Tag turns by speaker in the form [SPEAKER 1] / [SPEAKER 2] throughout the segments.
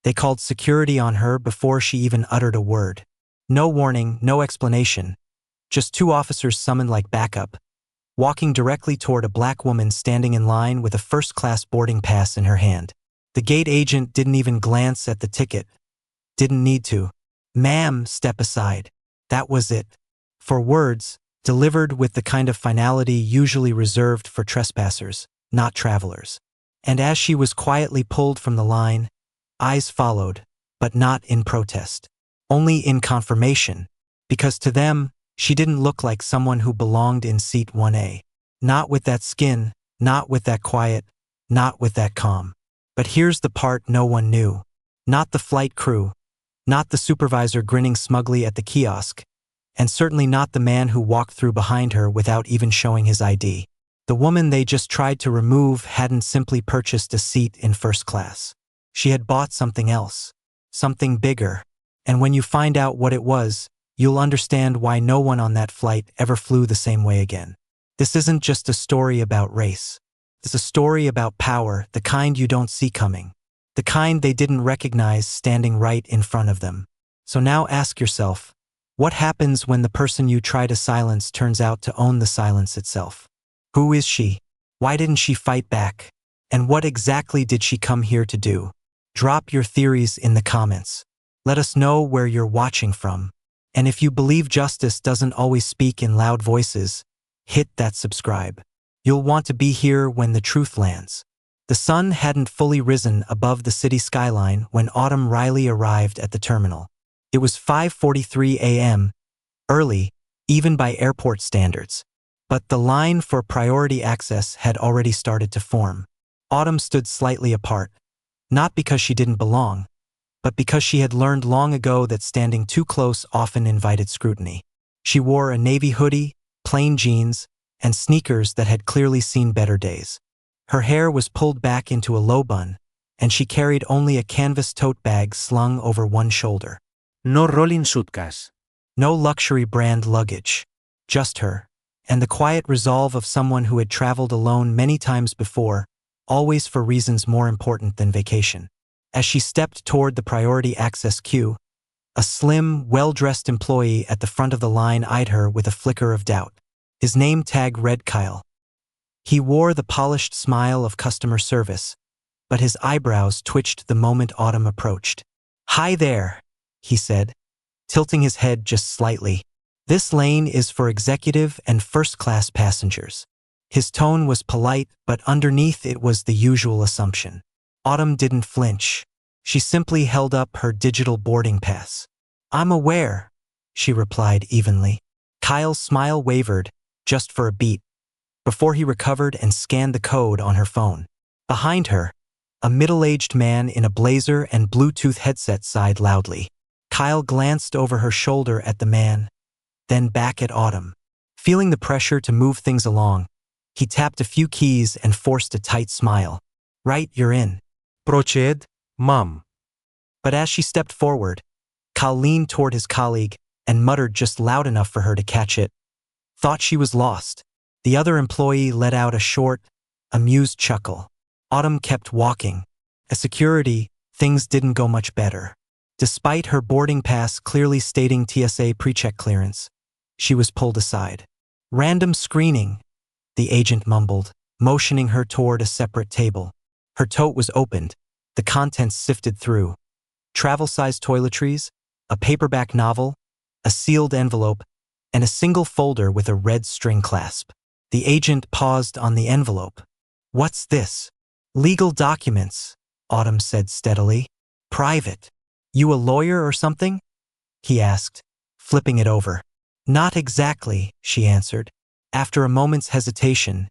[SPEAKER 1] They called security on her before she even uttered a word. No warning, no explanation. Just 2 officers summoned like backup, walking directly toward a black woman standing in line with a first-class boarding pass in her hand. The gate agent didn't even glance at the ticket. Didn't need to. "Ma'am, step aside." That was it. For words, delivered with the kind of finality usually reserved for trespassers, not travelers. And as she was quietly pulled from the line, eyes followed, but not in protest. Only in confirmation, because to them, she didn't look like someone who belonged in seat 1A. Not with that skin, not with that quiet, not with that calm. But here's the part no one knew. Not the flight crew, not the supervisor grinning smugly at the kiosk, and certainly not the man who walked through behind her without even showing his ID. The woman they just tried to remove hadn't simply purchased a seat in first class. She had bought something else, something bigger, and when you find out what it was, you'll understand why no one on that flight ever flew the same way again. This isn't just a story about race. It's a story about power, the kind you don't see coming. The kind they didn't recognize standing right in front of them. So now ask yourself, what happens when the person you try to silence turns out to own the silence itself? Who is she? Why didn't she fight back? And what exactly did she come here to do? Drop your theories in the comments. Let us know where you're watching from. And if you believe justice doesn't always speak in loud voices, hit that subscribe. You'll want to be here when the truth lands. The sun hadn't fully risen above the city skyline when Autumn Riley arrived at the terminal. It was 5:43 a.m., early, even by airport standards. But the line for priority access had already started to form. Autumn stood slightly apart, not because she didn't belong, but because she had learned long ago that standing too close often invited scrutiny. She wore a navy hoodie, plain jeans, and sneakers that had clearly seen better days. Her hair was pulled back into a low bun, and she carried only a canvas tote bag slung over one shoulder.
[SPEAKER 2] No rolling suitcase.
[SPEAKER 1] No luxury brand luggage. Just her, and the quiet resolve of someone who had traveled alone many times before, always for reasons more important than vacation. As she stepped toward the priority access queue, a slim, well-dressed employee at the front of the line eyed her with a flicker of doubt. His name tag read Kyle. He wore the polished smile of customer service, but his eyebrows twitched the moment Autumn approached. "Hi there," he said, tilting his head just slightly. "This lane is for executive and first-class passengers." His tone was polite, but underneath it was the usual assumption. Autumn didn't flinch. She simply held up her digital boarding pass. "I'm aware," she replied evenly. Kyle's smile wavered, just for a beat, before he recovered and scanned the code on her phone. Behind her, a middle-aged man in a blazer and Bluetooth headset sighed loudly. Kyle glanced over her shoulder at the man, then back at Autumn. Feeling the pressure to move things along, he tapped a few keys and forced a tight smile. "Right, you're in."
[SPEAKER 2] Proceed, ma'am.
[SPEAKER 1] But as she stepped forward, Kyle leaned toward his colleague and muttered just loud enough for her to catch it. Thought she was lost. The other employee let out a short, amused chuckle. Autumn kept walking. As security, things didn't go much better. Despite her boarding pass clearly stating TSA pre-check clearance, she was pulled aside. "Random screening," the agent mumbled, motioning her toward a separate table. Her tote was opened, the contents sifted through. Travel-sized toiletries, a paperback novel, a sealed envelope, and a single folder with a red string clasp. The agent paused on the envelope. "What's this?" "Legal documents," Autumn said steadily. "Private. You a lawyer or something?" he asked, flipping it over. "Not exactly," she answered. After a moment's hesitation,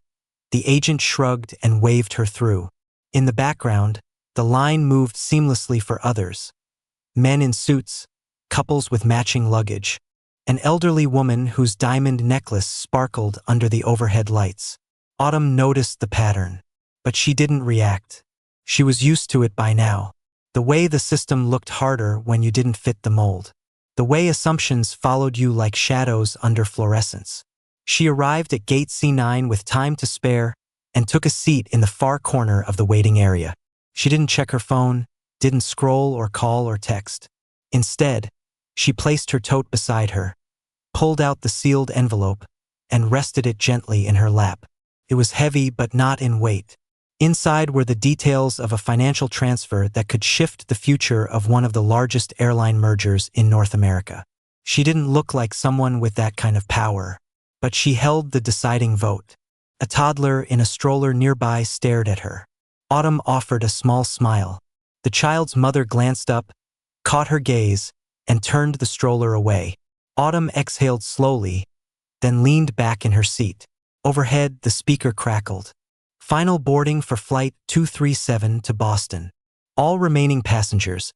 [SPEAKER 1] the agent shrugged and waved her through. In the background, the line moved seamlessly for others. Men in suits, couples with matching luggage, an elderly woman whose diamond necklace sparkled under the overhead lights. Autumn noticed the pattern, but she didn't react. She was used to it by now. The way the system looked harder when you didn't fit the mold. The way assumptions followed you like shadows under fluorescence. She arrived at gate C9 with time to spare and took a seat in the far corner of the waiting area. She didn't check her phone, didn't scroll or call or text. Instead, she placed her tote beside her, pulled out the sealed envelope, and rested it gently in her lap. It was heavy but not in weight. Inside were the details of a financial transfer that could shift the future of one of the largest airline mergers in North America. She didn't look like someone with that kind of power, but she held the deciding vote. A toddler in a stroller nearby stared at her. Autumn offered a small smile. The child's mother glanced up, caught her gaze, and turned the stroller away. Autumn exhaled slowly, then leaned back in her seat. Overhead, the speaker crackled. Final boarding for Flight 237 to Boston. All remaining passengers,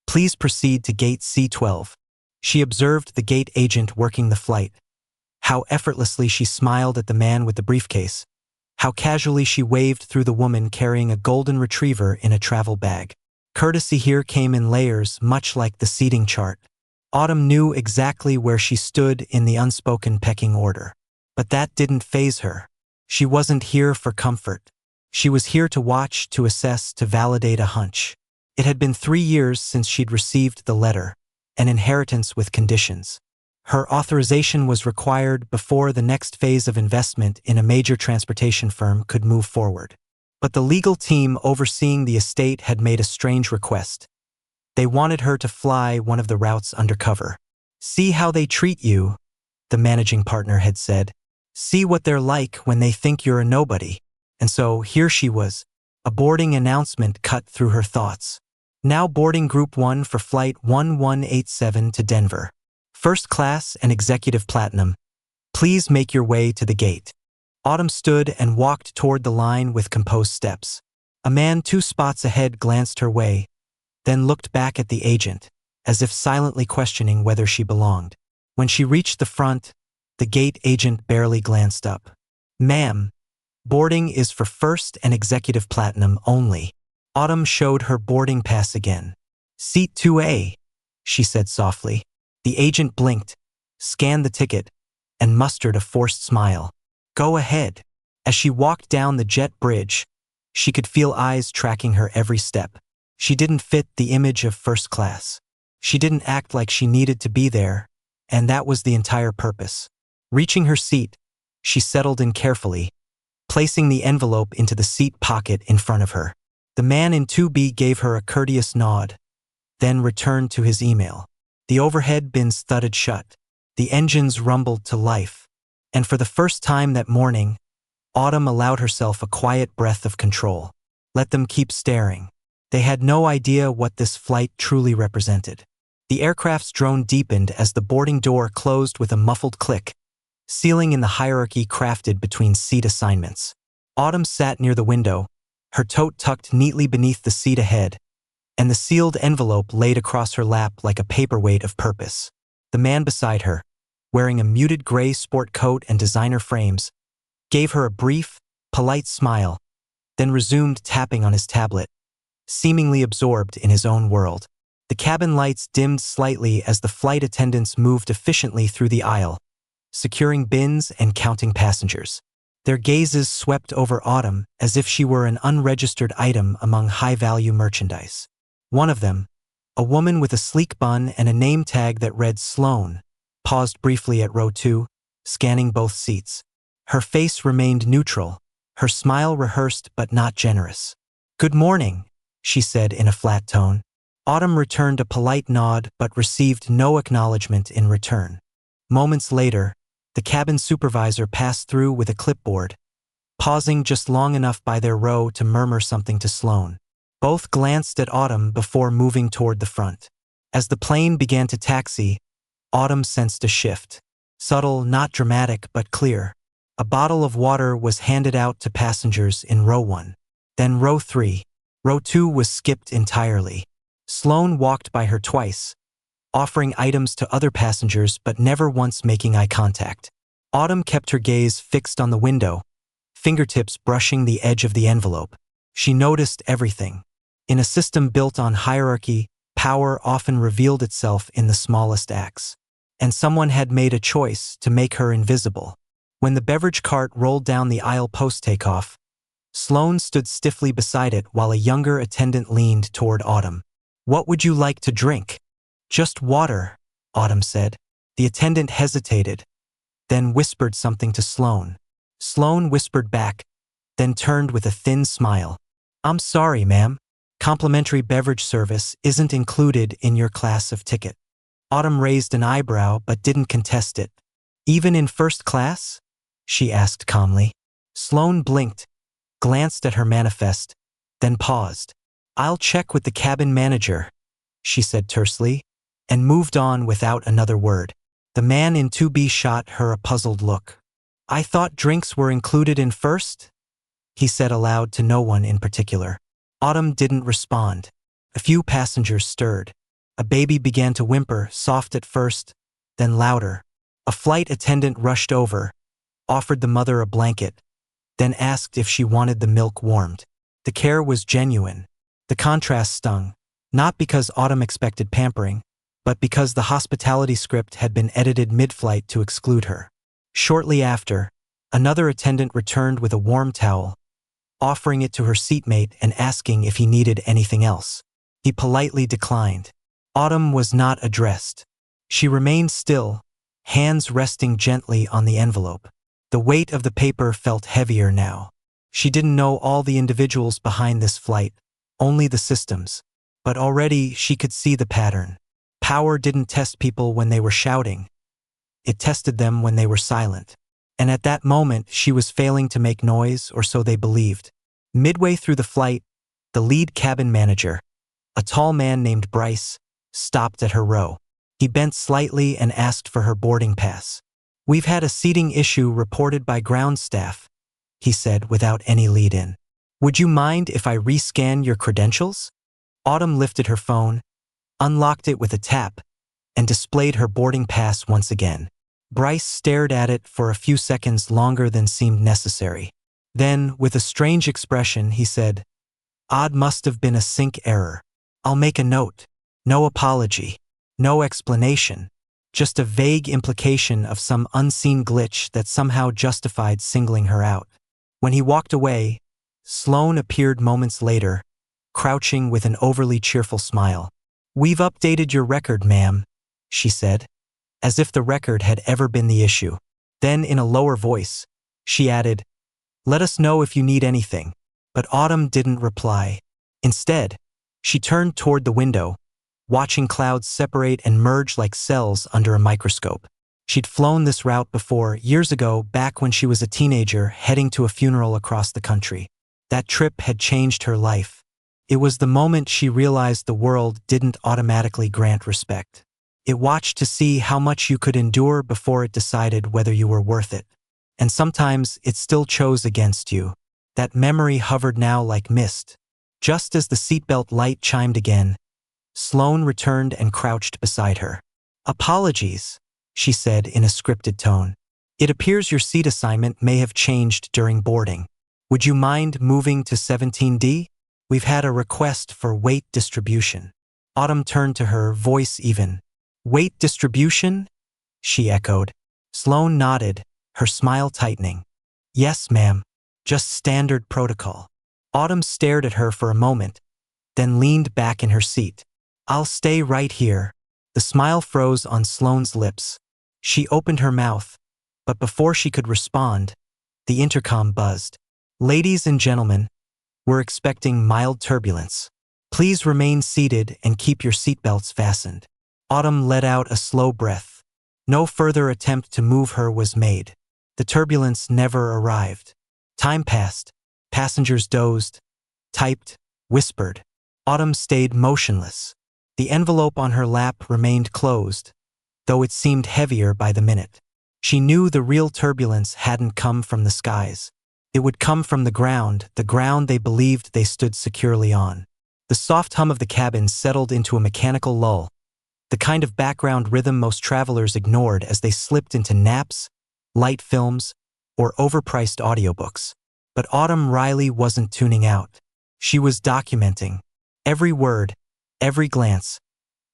[SPEAKER 1] please proceed to Gate C12. She observed the gate agent working the flight. How effortlessly she smiled at the man with the briefcase. How casually she waved through the woman carrying a golden retriever in a travel bag. Courtesy here came in layers, much like the seating chart. Autumn knew exactly where she stood in the unspoken pecking order. But that didn't faze her. She wasn't here for comfort. She was here to watch, to assess, to validate a hunch. It had been 3 years since she'd received the letter, an inheritance with conditions. Her authorization was required before the next phase of investment in a major transportation firm could move forward. But the legal team overseeing the estate had made a strange request. They wanted her to fly one of the routes undercover. "See how they treat you," the managing partner had said. "See what they're like when they think you're a nobody." And so here she was, a boarding announcement cut through her thoughts. Now boarding Group 1 for Flight 1187 to Denver. First class and executive platinum. Please make your way to the gate. Autumn stood and walked toward the line with composed steps. A man 2 spots ahead glanced her way, then looked back at the agent, as if silently questioning whether she belonged. When she reached the front, the gate agent barely glanced up. "Ma'am, boarding is for first and executive platinum only." Autumn showed her boarding pass again. "Seat 2A, she said softly. The agent blinked, scanned the ticket, and mustered a forced smile. "Go ahead." As she walked down the jet bridge, she could feel eyes tracking her every step. She didn't fit the image of first class. She didn't act like she needed to be there, and that was the entire purpose. Reaching her seat, she settled in carefully, placing the envelope into the seat pocket in front of her. The man in 2B gave her a courteous nod, then returned to his email. The overhead bins thudded shut. The engines rumbled to life. And for the first time that morning, Autumn allowed herself a quiet breath of control. Let them keep staring. They had no idea what this flight truly represented. The aircraft's drone deepened as the boarding door closed with a muffled click, sealing in the hierarchy crafted between seat assignments. Autumn sat near the window, her tote tucked neatly beneath the seat ahead, and the sealed envelope laid across her lap like a paperweight of purpose. The man beside her, wearing a muted gray sport coat and designer frames, gave her a brief, polite smile, then resumed tapping on his tablet, seemingly absorbed in his own world. The cabin lights dimmed slightly as the flight attendants moved efficiently through the aisle, securing bins and counting passengers. Their gazes swept over Autumn as if she were an unregistered item among high-value merchandise. One of them, a woman with a sleek bun and a name tag that read Sloan, paused briefly at row 2, scanning both seats. Her face remained neutral, her smile rehearsed but not generous. "Good morning," she said in a flat tone. Autumn returned a polite nod but received no acknowledgement in return. Moments later, the cabin supervisor passed through with a clipboard, pausing just long enough by their row to murmur something to Sloan. Both glanced at Autumn before moving toward the front. As the plane began to taxi, Autumn sensed a shift. Subtle, not dramatic, but clear. A bottle of water was handed out to passengers in row 1. Then row 3. Row 2 was skipped entirely. Sloan walked by her twice, offering items to other passengers but never once making eye contact. Autumn kept her gaze fixed on the window, fingertips brushing the edge of the envelope. She noticed everything. In a system built on hierarchy, power often revealed itself in the smallest acts. And someone had made a choice to make her invisible. When the beverage cart rolled down the aisle post-takeoff, Sloan stood stiffly beside it while a younger attendant leaned toward Autumn. "What would you like to drink?" "Just water," Autumn said. The attendant hesitated, then whispered something to Sloane. Sloane whispered back, then turned with a thin smile. "I'm sorry, ma'am. Complimentary beverage service isn't included in your class of ticket." Autumn raised an eyebrow but didn't contest it. "Even in first class?" she asked calmly. Sloane blinked, glanced at her manifest, then paused. "I'll check with the cabin manager," she said tersely, and moved on without another word. The man in 2B shot her a puzzled look. "I thought drinks were included in first?" he said aloud to no one in particular. Autumn didn't respond. A few passengers stirred. A baby began to whimper, soft at first, then louder. A flight attendant rushed over, offered the mother a blanket, then asked if she wanted the milk warmed. The care was genuine. The contrast stung, not because Autumn expected pampering, but because the hospitality script had been edited mid-flight to exclude her. Shortly after, another attendant returned with a warm towel, offering it to her seatmate and asking if he needed anything else. He politely declined. Autumn was not addressed. She remained still, hands resting gently on the envelope. The weight of the paper felt heavier now. She didn't know all the individuals behind this flight, only the systems. But already she could see the pattern. Power didn't test people when they were shouting. It tested them when they were silent. And at that moment, she was failing to make noise, or so they believed. Midway through the flight, the lead cabin manager, a tall man named Bryce, stopped at her row. He bent slightly and asked for her boarding pass. "We've had a seating issue reported by ground staff," he said without any lead-in. "Would you mind if I rescan your credentials?" Autumn lifted her phone, unlocked it with a tap, and displayed her boarding pass once again. Bryce stared at it for a few seconds longer than seemed necessary. Then, with a strange expression, he said, "Odd, must have been a sync error. I'll make a note." No apology, no explanation, just a vague implication of some unseen glitch that somehow justified singling her out. When he walked away, Sloane appeared moments later, crouching with an overly cheerful smile. "We've updated your record, ma'am," she said, as if the record had ever been the issue. Then, in a lower voice, she added, "Let us know if you need anything." But Autumn didn't reply. Instead, she turned toward the window, watching clouds separate and merge like cells under a microscope. She'd flown this route before, years ago, back when she was a teenager heading to a funeral across the country. That trip had changed her life. It was the moment she realized the world didn't automatically grant respect. It watched to see how much you could endure before it decided whether you were worth it. And sometimes it still chose against you. That memory hovered now like mist. Just as the seatbelt light chimed again, Sloane returned and crouched beside her. "Apologies," she said in a scripted tone. "It appears your seat assignment may have changed during boarding. Would you mind moving to 17D? We've had a request for weight distribution." Autumn turned to her, voice even. "Weight distribution?" she echoed. Sloane nodded, her smile tightening. "Yes, ma'am. Just standard protocol." Autumn stared at her for a moment, then leaned back in her seat. "I'll stay right here." The smile froze on Sloane's lips. She opened her mouth, but before she could respond, the intercom buzzed. "Ladies and gentlemen, we're expecting mild turbulence. Please remain seated and keep your seatbelts fastened." Autumn let out a slow breath. No further attempt to move her was made. The turbulence never arrived. Time passed. Passengers dozed, typed, whispered. Autumn stayed motionless. The envelope on her lap remained closed, though it seemed heavier by the minute. She knew the real turbulence hadn't come from the skies. It would come from the ground they believed they stood securely on. The soft hum of the cabin settled into a mechanical lull, the kind of background rhythm most travelers ignored as they slipped into naps, light films, or overpriced audiobooks. But Autumn Riley wasn't tuning out. She was documenting. Every word, every glance,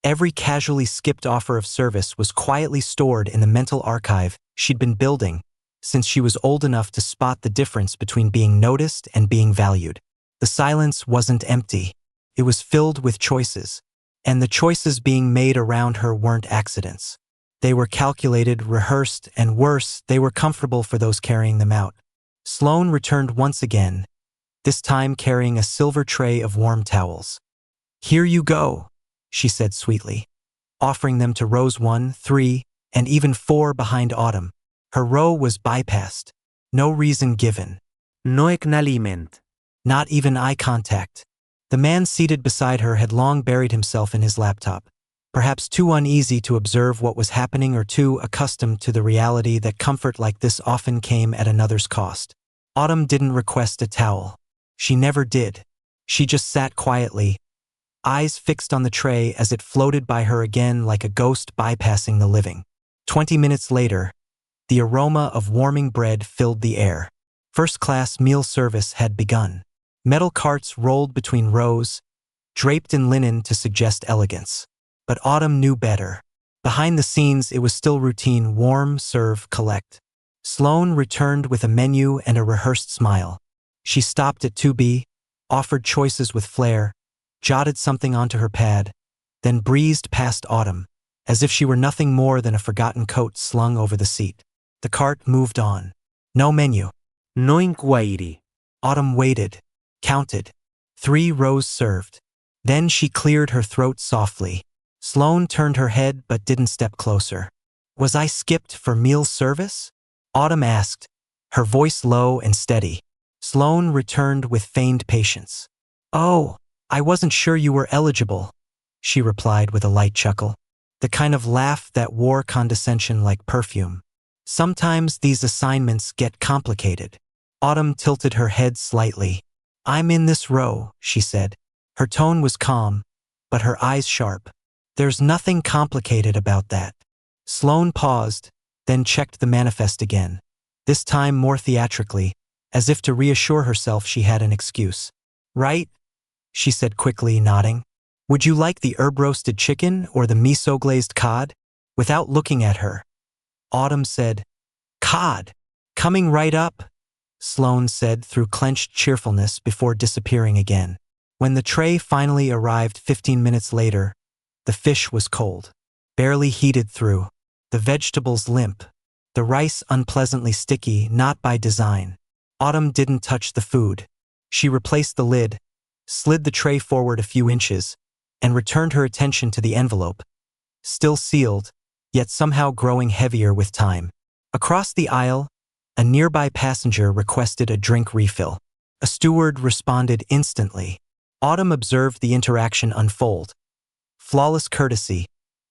[SPEAKER 1] every casually skipped offer of service was quietly stored in the mental archive she'd been building since she was old enough to spot the difference between being noticed and being valued. The silence wasn't empty. It was filled with choices. And the choices being made around her weren't accidents. They were calculated, rehearsed, and worse, they were comfortable for those carrying them out. Sloane returned once again, this time carrying a silver tray of warm towels. "Here you go," she said sweetly, offering them to rows 1, 3, and even 4 behind Autumn. Her row was bypassed. No reason given.
[SPEAKER 2] No acknowledgement.
[SPEAKER 1] Not even eye contact. The man seated beside her had long buried himself in his laptop, perhaps too uneasy to observe what was happening or too accustomed to the reality that comfort like this often came at another's cost. Autumn didn't request a towel. She never did. She just sat quietly, eyes fixed on the tray as it floated by her again like a ghost bypassing the living. 20 minutes later, the aroma of warming bread filled the air. First-class meal service had begun. Metal carts rolled between rows, draped in linen to suggest elegance. But Autumn knew better. Behind the scenes, it was still routine: warm, serve, collect. Sloane returned with a menu and a rehearsed smile. She stopped at 2B, offered choices with flair, jotted something onto her pad, then breezed past Autumn, as if she were nothing more than a forgotten coat slung over the seat. The cart moved on. No menu.
[SPEAKER 2] No inquiry.
[SPEAKER 1] Autumn waited, counted. 3 rows served. Then she cleared her throat softly. Sloane turned her head but didn't step closer. "Was I skipped for meal service?" Autumn asked, her voice low and steady. Sloane returned with feigned patience. "Oh, I wasn't sure you were eligible," she replied with a light chuckle, the kind of laugh that wore condescension like perfume. "Sometimes these assignments get complicated." Autumn tilted her head slightly. "I'm in this row," she said. Her tone was calm, but her eyes sharp. "There's nothing complicated about that." Sloane paused, then checked the manifest again, this time more theatrically, as if to reassure herself she had an excuse. "Right?" she said quickly, nodding. "Would you like the herb-roasted chicken or the miso-glazed cod?" Without looking at her, Autumn said, "Cod! Coming right up," Sloane said through clenched cheerfulness before disappearing again. When the tray finally arrived 15 minutes later, the fish was cold, barely heated through, the vegetables limp, the rice unpleasantly sticky, not by design. Autumn didn't touch the food. She replaced the lid, slid the tray forward a few inches, and returned her attention to the envelope, still sealed, yet somehow growing heavier with time. Across the aisle, a nearby passenger requested a drink refill. A steward responded instantly. Autumn observed the interaction unfold. Flawless courtesy,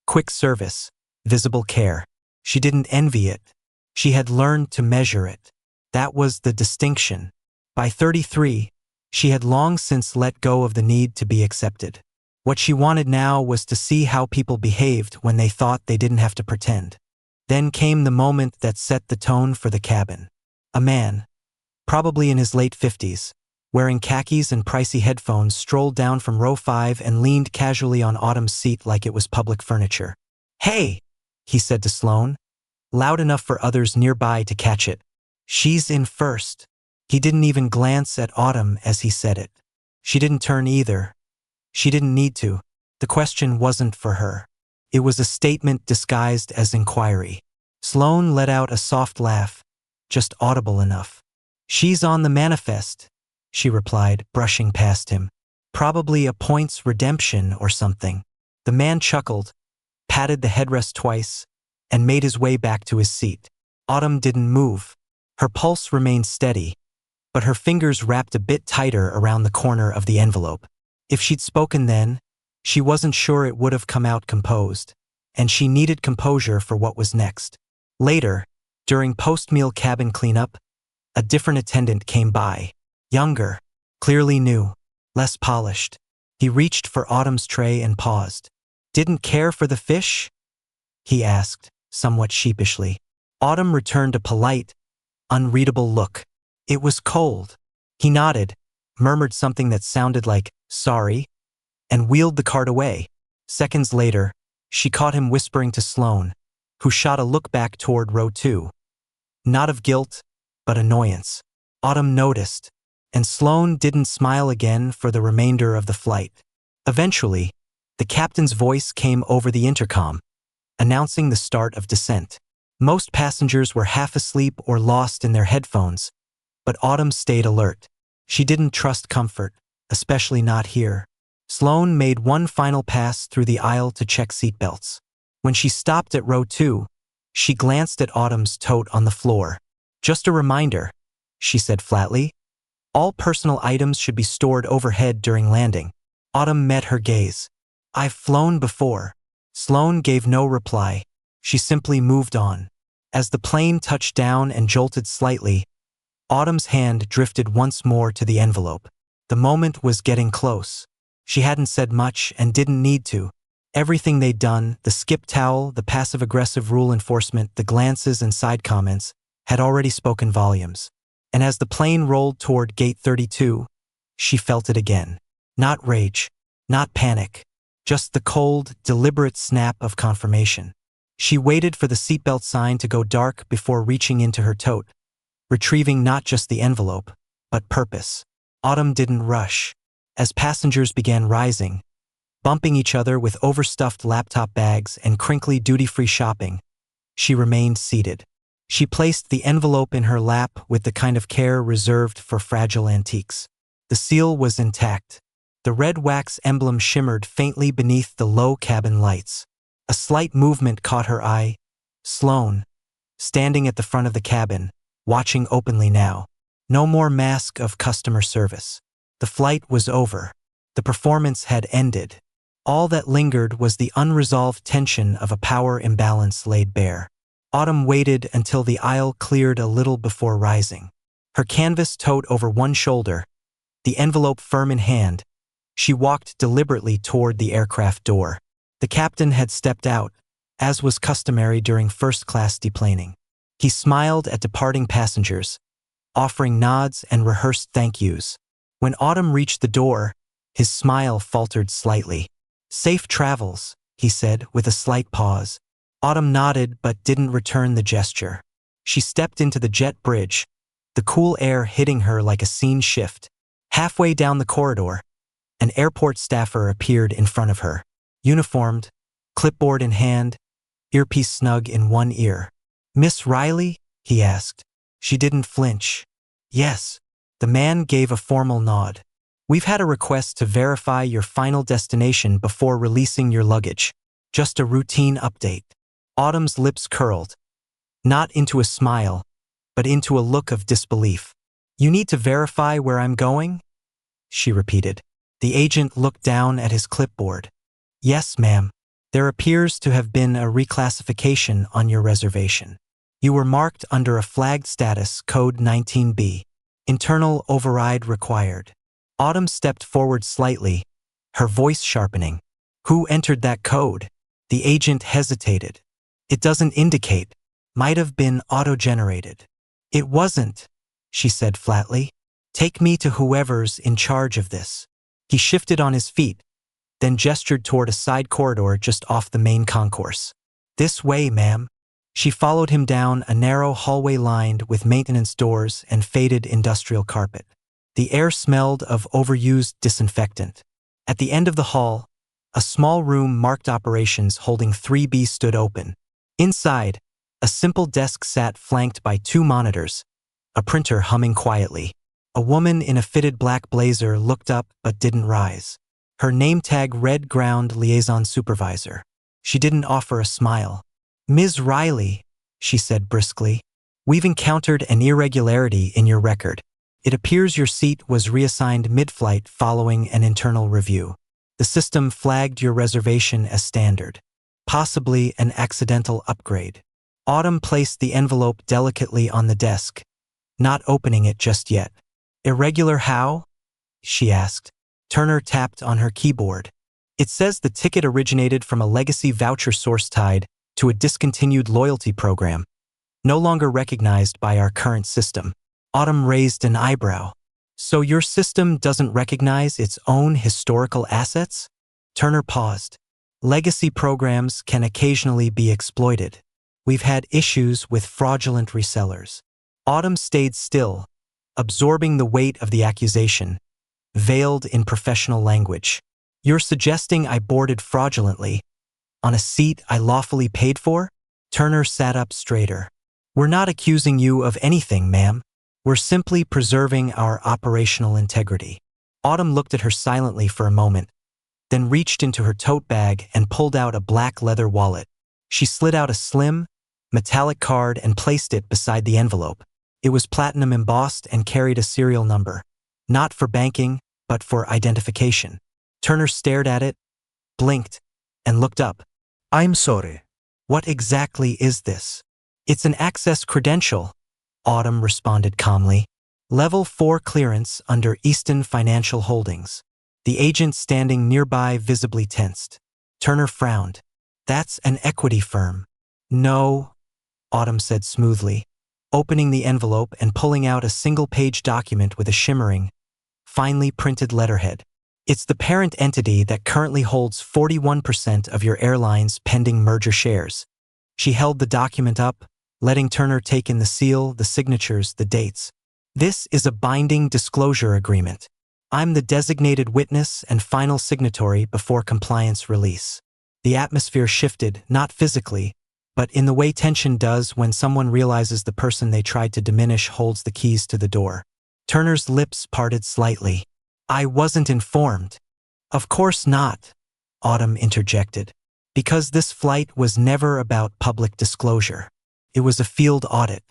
[SPEAKER 1] quick service, visible care. She didn't envy it. She had learned to measure it. That was the distinction. By 33, she had long since let go of the need to be accepted. What she wanted now was to see how people behaved when they thought they didn't have to pretend. Then came the moment that set the tone for the cabin. A man, probably in his late 50s, wearing khakis and pricey headphones, strolled down from row 5 and leaned casually on Autumn's seat like it was public furniture. "Hey," he said to Sloane, loud enough for others nearby to catch it. "She's in first." He didn't even glance at Autumn as he said it. She didn't turn either. She didn't need to. The question wasn't for her. It was a statement disguised as inquiry. Sloane let out a soft laugh, just audible enough. "She's on the manifest," she replied, brushing past him. "Probably a points redemption or something." The man chuckled, patted the headrest twice, and made his way back to his seat. Autumn didn't move. Her pulse remained steady, but her fingers wrapped a bit tighter around the corner of the envelope. If she'd spoken then, she wasn't sure it would have come out composed, and she needed composure for what was next. Later, during post-meal cabin cleanup, a different attendant came by. Younger, clearly new, less polished. He reached for Autumn's tray and paused. "Didn't care for the fish?" he asked, somewhat sheepishly. Autumn returned a polite, unreadable look. It was cold. He nodded, murmured something that sounded like, "Sorry," and wheeled the cart away. Seconds later, she caught him whispering to Sloane, who shot a look back toward row 2. Not of guilt, but annoyance. Autumn noticed, and Sloane didn't smile again for the remainder of the flight. Eventually, The captain's voice came over the intercom, announcing the start of descent. Most passengers were half asleep or lost in their headphones, but Autumn stayed alert. She didn't trust comfort, especially not here. Sloane made one final pass through the aisle to check seatbelts. When she stopped at row 2, she glanced at Autumn's tote on the floor. "Just a reminder," she said flatly. "All personal items should be stored overhead during landing." Autumn met her gaze. "I've flown before." Sloane gave no reply. She simply moved on. As the plane touched down and jolted slightly, Autumn's hand drifted once more to the envelope. The moment was getting close. She hadn't said much and didn't need to. Everything they'd done, the skip towel, the passive-aggressive rule enforcement, the glances and side comments, had already spoken volumes. And as the plane rolled toward Gate 32, she felt it again. Not rage, not panic, just the cold, deliberate snap of confirmation. She waited for the seatbelt sign to go dark before reaching into her tote, retrieving not just the envelope, but purpose. Autumn didn't rush. As passengers began rising, bumping each other with overstuffed laptop bags and crinkly duty-free shopping, she remained seated. She placed the envelope in her lap with the kind of care reserved for fragile antiques. The seal was intact. The red wax emblem shimmered faintly beneath the low cabin lights. A slight movement caught her eye. Sloane, standing at the front of the cabin, watching openly now. No more mask of customer service. The flight was over. The performance had ended. All that lingered was the unresolved tension of a power imbalance laid bare. Autumn waited until the aisle cleared a little before rising. Her canvas tote over one shoulder, the envelope firm in hand, she walked deliberately toward the aircraft door. The captain had stepped out, as was customary during first-class deplaning. He smiled at departing passengers, offering nods and rehearsed thank yous. When Autumn reached the door, his smile faltered slightly. "Safe travels," he said with a slight pause. Autumn nodded but didn't return the gesture. She stepped into the jet bridge, the cool air hitting her like a scene shift. Halfway down the corridor, an airport staffer appeared in front of her. Uniformed, clipboard in hand, earpiece snug in one ear. "Miss Riley?" he asked. She didn't flinch. "Yes." The man gave a formal nod. "We've had a request to verify your final destination before releasing your luggage. Just a routine update." Autumn's lips curled, not into a smile, but into a look of disbelief. "You need to verify where I'm going?" she repeated. The agent looked down at his clipboard. "Yes, ma'am. There appears to have been a reclassification on your reservation. You were marked under a flagged status, code 19B. Internal override required." Autumn stepped forward slightly, her voice sharpening. "Who entered that code?" The agent hesitated. "It doesn't indicate. Might have been auto-generated." "It wasn't," she said flatly. "Take me to whoever's in charge of this." He shifted on his feet, then gestured toward a side corridor just off the main concourse. "This way, ma'am." She followed him down a narrow hallway lined with maintenance doors and faded industrial carpet. The air smelled of overused disinfectant. At the end of the hall, a small room marked operations holding 3B stood open. Inside, a simple desk sat flanked by 2 monitors, a printer humming quietly. A woman in a fitted black blazer looked up but didn't rise. Her name tag read Ground Liaison Supervisor. She didn't offer a smile. "Ms. Riley," she said briskly, "we've encountered an irregularity in your record. It appears your seat was reassigned mid-flight following an internal review. The system flagged your reservation as standard, possibly an accidental upgrade." Autumn placed the envelope delicately on the desk, not opening it just yet. "Irregular how?" she asked. Turner tapped on her keyboard. "It says the ticket originated from a legacy voucher source tied to a discontinued loyalty program, no longer recognized by our current system." Autumn raised an eyebrow. "So your system doesn't recognize its own historical assets?" Turner paused. "Legacy programs can occasionally be exploited. We've had issues with fraudulent resellers." Autumn stayed still, absorbing the weight of the accusation, veiled in professional language. You're suggesting I boarded fraudulently on a seat I lawfully paid for? Turner sat up straighter. We're not accusing you of anything, ma'am. We're simply preserving our operational integrity. Autumn looked at her silently for a moment, then reached into her tote bag and pulled out a black leather wallet. She slid out a slim, metallic card and placed it beside the envelope. It was platinum embossed and carried a serial number. Not for banking, but for identification. Turner stared at it, blinked, and looked up.
[SPEAKER 2] I'm sorry.
[SPEAKER 1] What exactly is this? It's an access credential, Autumn responded calmly. Level 4 clearance under Easton Financial Holdings. The agent standing nearby visibly tensed. Turner frowned. That's an equity firm. No, Autumn said smoothly, opening the envelope and pulling out a single-page document with a shimmering, finely printed letterhead. It's the parent entity that currently holds 41% of your airline's pending merger shares. She held the document up, letting Turner take in the seal, the signatures, the dates. This is a binding disclosure agreement. I'm the designated witness and final signatory before compliance release. The atmosphere shifted, not physically, but in the way tension does when someone realizes the person they tried to diminish holds the keys to the door. Turner's lips parted slightly. I wasn't informed. Of course not, Autumn interjected. Because this flight was never about public disclosure. It was a field audit.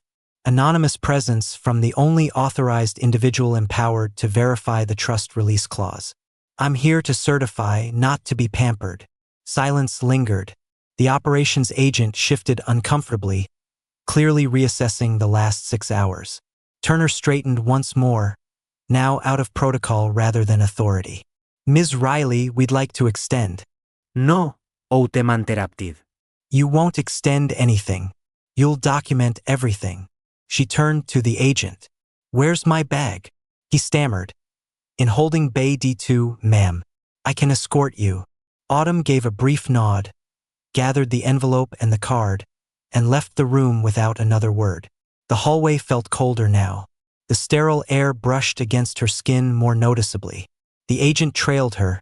[SPEAKER 1] Anonymous presence from the only authorized individual empowered to verify the trust release clause. I'm here to certify, not to be pampered. Silence lingered. The operations agent shifted uncomfortably, clearly reassessing the last 6 hours. Turner straightened once more, now out of protocol rather than authority. Ms. Riley, we'd like to extend.
[SPEAKER 2] No, autem interrupted.
[SPEAKER 1] You won't extend anything. You'll document everything. She turned to the agent. Where's my bag? He stammered. In holding Bay D2, ma'am. I can escort you. Autumn gave a brief nod, gathered the envelope and the card, and left the room without another word. The hallway felt colder now. The sterile air brushed against her skin more noticeably. The agent trailed her,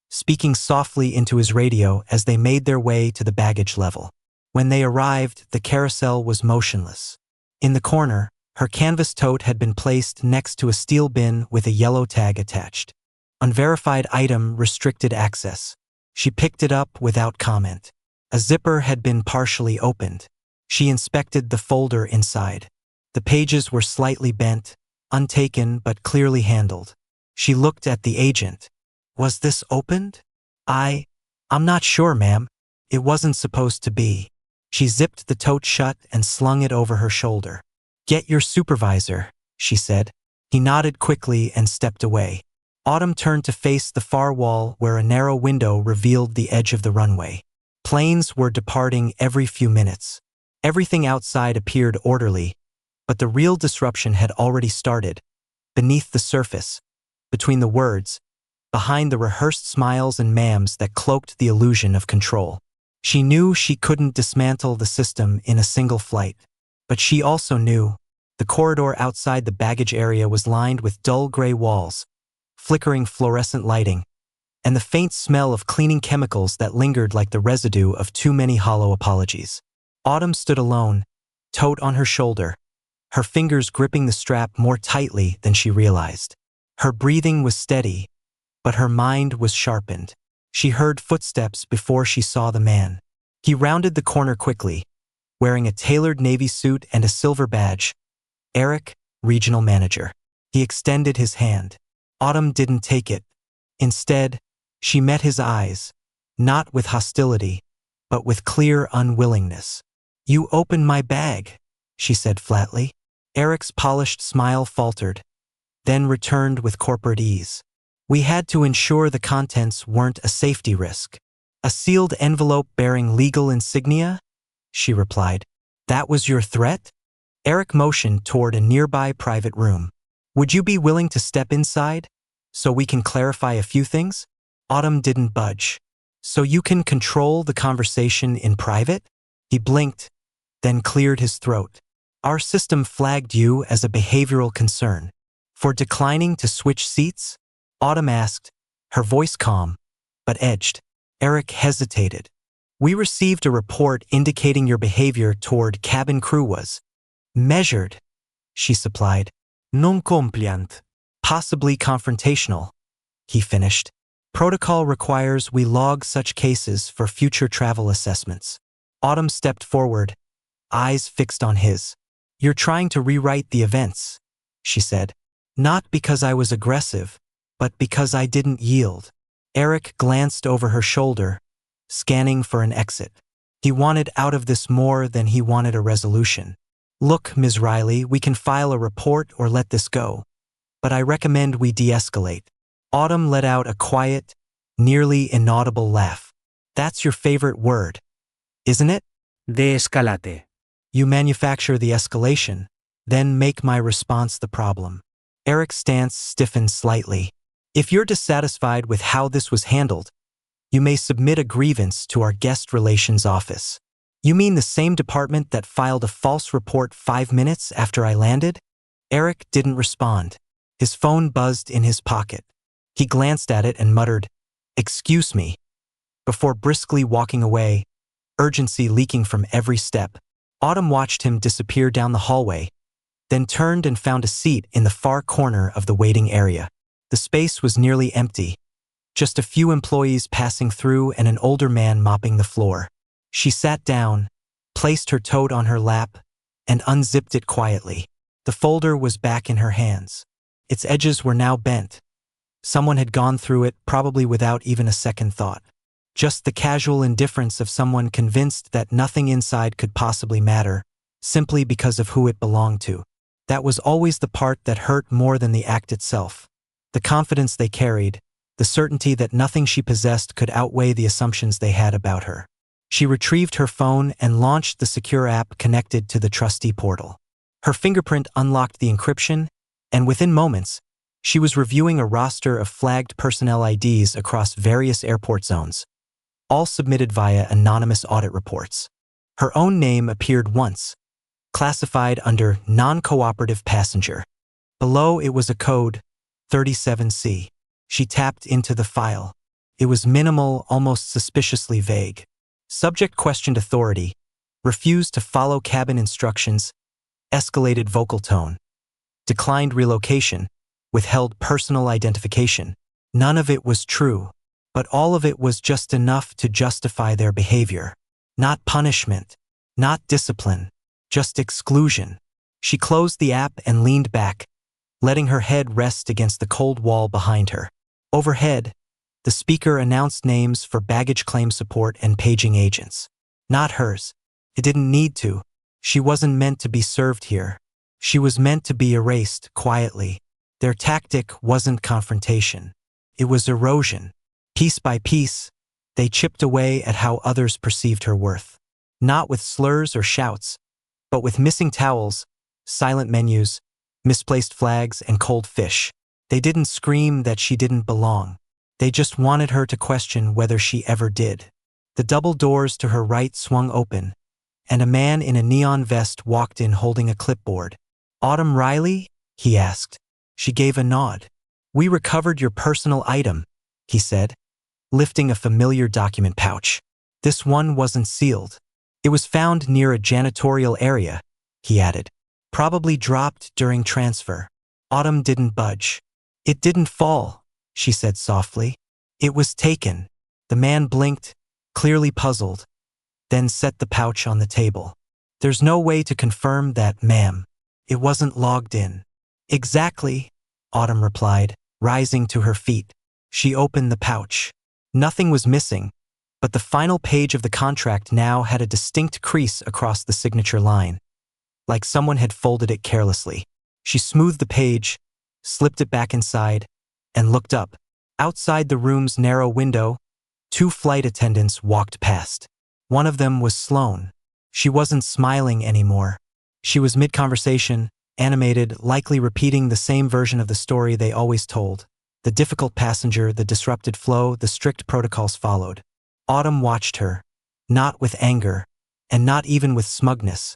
[SPEAKER 1] speaking softly into his radio as they made their way to the baggage level. When they arrived, the carousel was motionless. In the corner, her canvas tote had been placed next to a steel bin with a yellow tag attached. Unverified item, restricted access. She picked it up without comment. A zipper had been partially opened. She inspected the folder inside. The pages were slightly bent, untaken but clearly handled. She looked at the agent. Was this opened? I'm not sure, ma'am. It wasn't supposed to be. She zipped the tote shut and slung it over her shoulder. Get your supervisor, she said. He nodded quickly and stepped away. Autumn turned to face the far wall where a narrow window revealed the edge of the runway. Planes were departing every few minutes. Everything outside appeared orderly, but the real disruption had already started. Beneath the surface, between the words, behind the rehearsed smiles and ma'ams that cloaked the illusion of control. She knew she couldn't dismantle the system in a single flight, but she also knew the corridor outside the baggage area was lined with dull gray walls, flickering fluorescent lighting, and the faint smell of cleaning chemicals that lingered like the residue of too many hollow apologies. Autumn stood alone, tote on her shoulder, her fingers gripping the strap more tightly than she realized. Her breathing was steady, but her mind was sharpened. She heard footsteps before she saw the man. He rounded the corner quickly, wearing a tailored navy suit and a silver badge. Eric, regional manager. He extended his hand. Autumn didn't take it. Instead, she met his eyes, not with hostility, but with clear unwillingness. You opened my bag, she said flatly. Eric's polished smile faltered, then returned with corporate ease. We had to ensure the contents weren't a safety risk. A sealed envelope bearing legal insignia? She replied. That was your threat? Eric motioned toward a nearby private room. Would you be willing to step inside, so we can clarify a few things? Autumn didn't budge. So you can control the conversation in private? He blinked, then cleared his throat. Our system flagged you as a behavioral concern. For declining to switch seats? Autumn asked, her voice calm, but edged. Eric hesitated. We received a report indicating your behavior toward cabin crew was measured, she supplied.
[SPEAKER 2] Non compliant.
[SPEAKER 1] Possibly confrontational, he finished. Protocol requires we log such cases for future travel assessments. Autumn stepped forward, eyes fixed on his. You're trying to rewrite the events, she said. Not because I was aggressive, but because I didn't yield. Eric glanced over her shoulder, scanning for an exit. He wanted out of this more than he wanted a resolution. Look, Ms. Riley, we can file a report or let this go, but I recommend we de-escalate. Autumn let out a quiet, nearly inaudible laugh. That's your favorite word, isn't it?
[SPEAKER 2] De-escalate.
[SPEAKER 1] You manufacture the escalation, then make my response the problem. Eric's stance stiffened slightly. If you're dissatisfied with how this was handled, you may submit a grievance to our guest relations office. You mean the same department that filed a false report 5 minutes after I landed? Eric didn't respond. His phone buzzed in his pocket. He glanced at it and muttered, "Excuse me," before briskly walking away, urgency leaking from every step. Autumn watched him disappear down the hallway, then turned and found a seat in the far corner of the waiting area. The space was nearly empty, just a few employees passing through and an older man mopping the floor. She sat down, placed her tote on her lap, and unzipped it quietly. The folder was back in her hands. Its edges were now bent. Someone had gone through it, probably without even a second thought. Just the casual indifference of someone convinced that nothing inside could possibly matter, simply because of who it belonged to. That was always the part that hurt more than the act itself. The confidence they carried, the certainty that nothing she possessed could outweigh the assumptions they had about her. She retrieved her phone and launched the secure app connected to the trustee portal. Her fingerprint unlocked the encryption, and within moments, she was reviewing a roster of flagged personnel IDs across various airport zones, all submitted via anonymous audit reports. Her own name appeared once, classified under non-cooperative passenger. Below it was a code, 37C. She tapped into the file. It was minimal, almost suspiciously vague. Subject questioned authority, refused to follow cabin instructions, escalated vocal tone, declined relocation, withheld personal identification. None of it was true, but all of it was just enough to justify their behavior. Not punishment, not discipline, just exclusion. She closed the app and leaned back, letting her head rest against the cold wall behind her. Overhead, the speaker announced names for baggage claim support and paging agents. Not hers. It didn't need to. She wasn't meant to be served here. She was meant to be erased quietly. Their tactic wasn't confrontation. It was erosion. Piece by piece, they chipped away at how others perceived her worth. Not with slurs or shouts, but with missing towels, silent menus, misplaced flags, and cold fish. They didn't scream that she didn't belong. They just wanted her to question whether she ever did. The double doors to her right swung open, and a man in a neon vest walked in holding a clipboard. "Autumn Riley?" he asked. She gave a nod. "We recovered your personal item," he said, lifting a familiar document pouch. "This one wasn't sealed. It was found near a janitorial area," he added. "Probably dropped during transfer." Autumn didn't budge. "It didn't fall," she said softly. "It was taken." The man blinked, clearly puzzled, then set the pouch on the table. "There's no way to confirm that, ma'am. It wasn't logged in." "Exactly," Autumn replied, rising to her feet. She opened the pouch. Nothing was missing, but the final page of the contract now had a distinct crease across the signature line, like someone had folded it carelessly. She smoothed the page, slipped it back inside, and looked up. Outside the room's narrow window, 2 flight attendants walked past. One of them was Sloane. She wasn't smiling anymore. She was mid-conversation, animated, likely repeating the same version of the story they always told. The difficult passenger, the disrupted flow, the strict protocols followed. Autumn watched her, not with anger, and not even with smugness,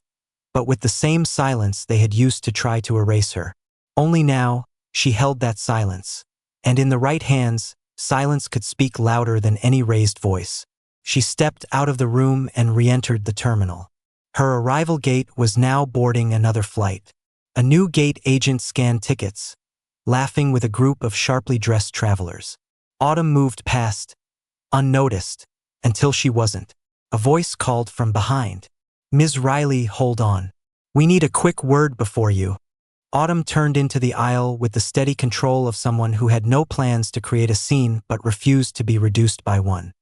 [SPEAKER 1] but with the same silence they had used to try to erase her. Only now, she held that silence, and in the right hands, Silence could speak louder than any raised voice. She stepped out of the room and re-entered the terminal. Her arrival gate was now boarding another flight. A new gate agent scanned tickets, laughing with a group of sharply dressed travelers. Autumn moved past, unnoticed, until she wasn't. A voice called from behind. "Ms. Riley, hold on. We need a quick word before you." Autumn turned into the aisle with the steady control of someone who had no plans to create a scene but refused to be reduced by one.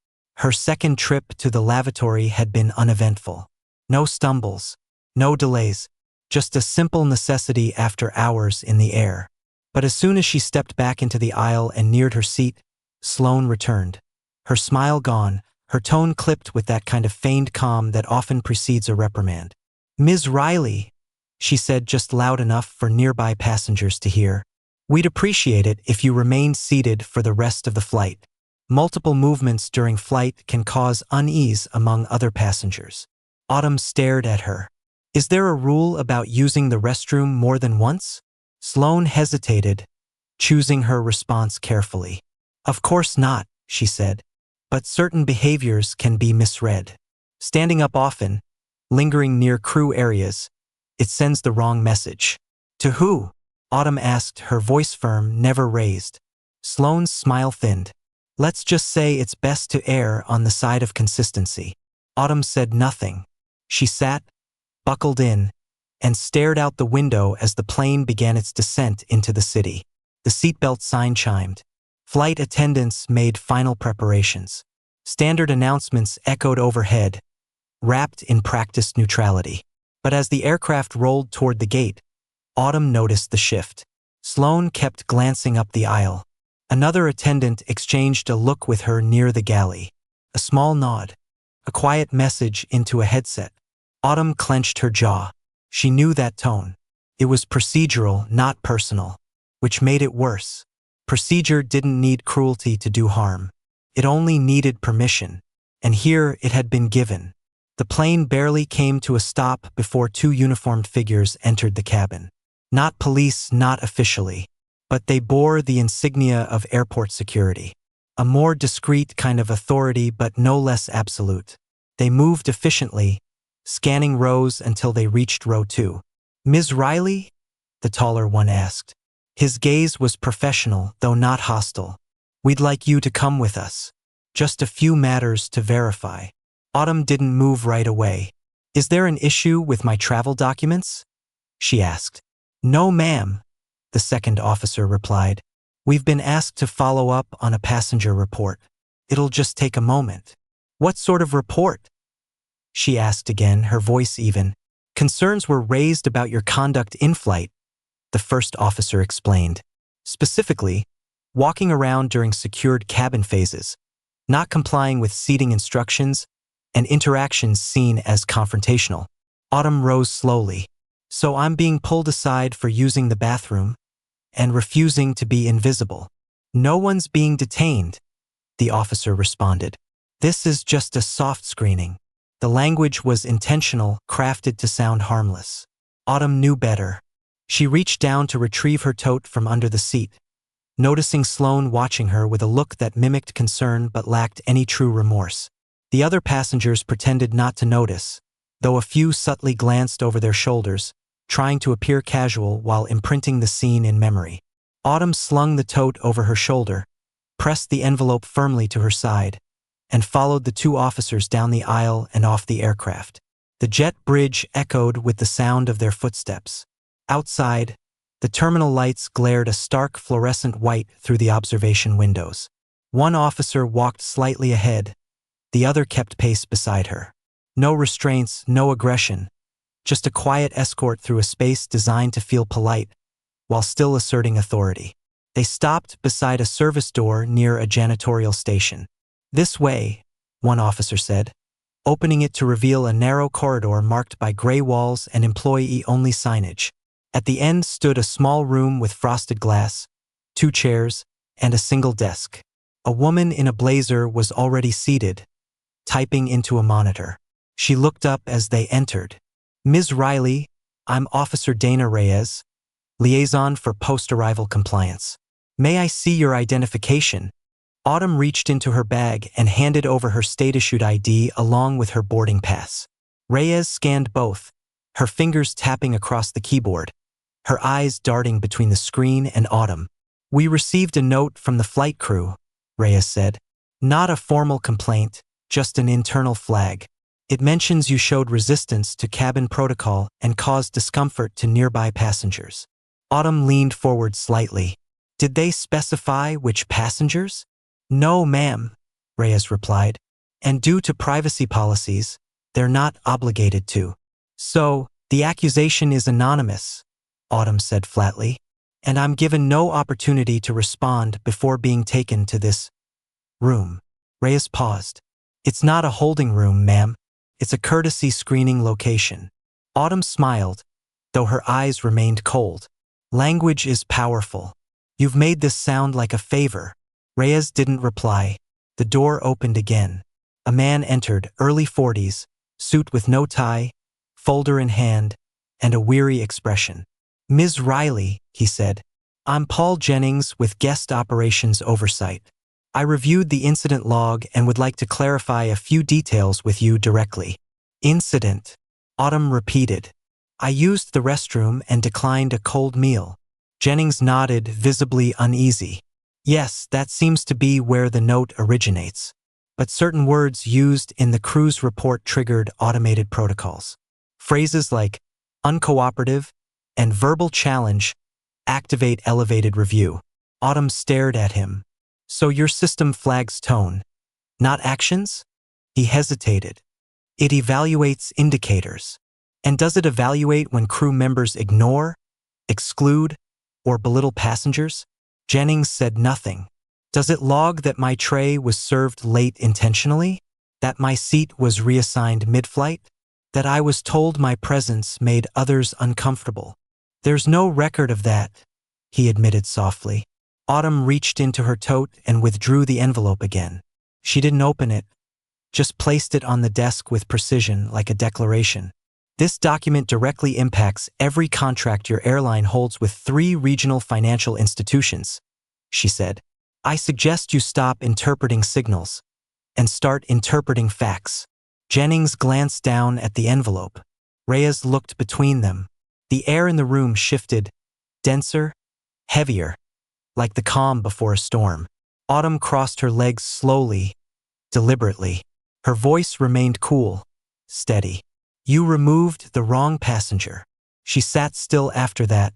[SPEAKER 1] Her second trip to the lavatory had been uneventful. No stumbles, no delays, just a simple necessity after hours in the air. But as soon as she stepped back into the aisle and neared her seat, Sloane returned. Her smile gone, her tone clipped with that kind of feigned calm that often precedes a reprimand. "Ms. Riley," she said just loud enough for nearby passengers to hear, "we'd appreciate it if you remained seated for the rest of the flight. Multiple movements during flight can cause unease among other passengers." Autumn stared at her. "Is there a rule about using the restroom more than once?" Sloane hesitated, choosing her response carefully. "Of course not," she said, "but certain behaviors can be misread. Standing up often, lingering near crew areas, it sends the wrong message." "To who?" Autumn asked, her voice firm, never raised. Sloane's smile thinned. "Let's just say it's best to err on the side of consistency." Autumn said nothing. She sat, buckled in, and stared out the window as the plane began its descent into the city. The seatbelt sign chimed. Flight attendants made final preparations. Standard announcements echoed overhead, wrapped in practiced neutrality. But as the aircraft rolled toward the gate, Autumn noticed the shift. Sloane kept glancing up the aisle. Another attendant exchanged a look with her near the galley. A small nod, a quiet message into a headset. Autumn clenched her jaw. She knew that tone. It was procedural, not personal, which made it worse. Procedure didn't need cruelty to do harm. It only needed permission, and here it had been given. The plane barely came to a stop before two uniformed figures entered the cabin. Not police, not officially, but they bore the insignia of airport security. A more discreet kind of authority, but no less absolute. They moved efficiently, scanning rows until they reached row 2. "Ms. Riley?" the taller one asked. His gaze was professional, though not hostile. "We'd like you to come with us. Just a few matters to verify." Autumn didn't move right away. "Is there an issue with my travel documents?" she asked. "No, ma'am," the second officer replied. "We've been asked to follow up on a passenger report. It'll just take a moment." "What sort of report?" she asked again, her voice even. "Concerns were raised about your conduct in flight," the first officer explained. "Specifically, walking around during secured cabin phases, not complying with seating instructions, and interactions seen as confrontational." Autumn rose slowly. "So I'm being pulled aside for using the bathroom and refusing to be invisible." "No one's being detained," the officer responded. "This is just a soft screening." The language was intentional, crafted to sound harmless. Autumn knew better. She reached down to retrieve her tote from under the seat, noticing Sloane watching her with a look that mimicked concern but lacked any true remorse. The other passengers pretended not to notice, though a few subtly glanced over their shoulders, trying to appear casual while imprinting the scene in memory. Autumn slung the tote over her shoulder, pressed the envelope firmly to her side, and followed the two officers down the aisle and off the aircraft. The jet bridge echoed with the sound of their footsteps. Outside, the terminal lights glared a stark fluorescent white through the observation windows. One officer walked slightly ahead, the other kept pace beside her. No restraints, no aggression, just a quiet escort through a space designed to feel polite, while still asserting authority. They stopped beside a service door near a janitorial station. "This way," one officer said, opening it to reveal a narrow corridor marked by gray walls and employee-only signage. At the end stood a small room with frosted glass, 2 chairs, and a single desk. A woman in a blazer was already seated, typing into a monitor. She looked up as they entered. "Ms. Riley, I'm Officer Dana Reyes, Liaison for Post-Arrival Compliance. May I see your identification?" Autumn reached into her bag and handed over her state-issued ID along with her boarding pass. Reyes scanned both, her fingers tapping across the keyboard, her eyes darting between the screen and Autumn. "We received a note from the flight crew," Reyes said. "Not a formal complaint, just an internal flag. It mentions you showed resistance to cabin protocol and caused discomfort to nearby passengers." Autumn leaned forward slightly. "Did they specify which passengers?" "No, ma'am," Reyes replied. "And due to privacy policies, they're not obligated to." "So, the accusation is anonymous," Autumn said flatly, "and I'm given no opportunity to respond before being taken to this room." Reyes paused. "It's not a holding room, ma'am. It's a courtesy screening location." Autumn smiled, though her eyes remained cold. "Language is powerful. You've made this sound like a favor." Reyes didn't reply. The door opened again. A man entered, early 40s, suit with no tie, folder in hand, and a weary expression. "Ms. Riley," he said, "I'm Paul Jennings with Guest Operations Oversight. I reviewed the incident log and would like to clarify a few details with you directly." "Incident," Autumn repeated. "I used the restroom and declined a cold meal." Jennings nodded, visibly uneasy. "Yes, that seems to be where the note originates. But certain words used in the crew's report triggered automated protocols. Phrases like uncooperative and verbal challenge activate elevated review." Autumn stared at him. "So your system flags tone, not actions?" He hesitated. "It evaluates indicators." "And does it evaluate when crew members ignore, exclude, or belittle passengers?" Jennings said nothing. "Does it log that my tray was served late intentionally? That my seat was reassigned mid-flight? That I was told my presence made others uncomfortable?" "There's no record of that," he admitted softly. Autumn reached into her tote and withdrew the envelope again. She didn't open it, just placed it on the desk with precision, like a declaration. "This document directly impacts every contract your airline holds with 3 regional financial institutions," she said. "I suggest you stop interpreting signals and start interpreting facts." Jennings glanced down at the envelope. Reyes looked between them. The air in the room shifted, denser, heavier, like the calm before a storm. Autumn crossed her legs slowly, deliberately. Her voice remained cool, steady. "You removed the wrong passenger." She sat still after that,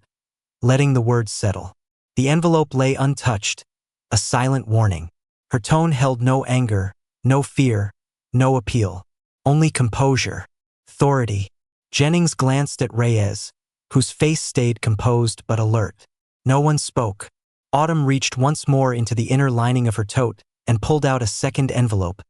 [SPEAKER 1] letting the words settle. The envelope lay untouched, a silent warning. Her tone held no anger, no fear, no appeal. Only composure, authority. Jennings glanced at Reyes, whose face stayed composed but alert. No one spoke. Autumn reached once more into the inner lining of her tote and pulled out a second envelope.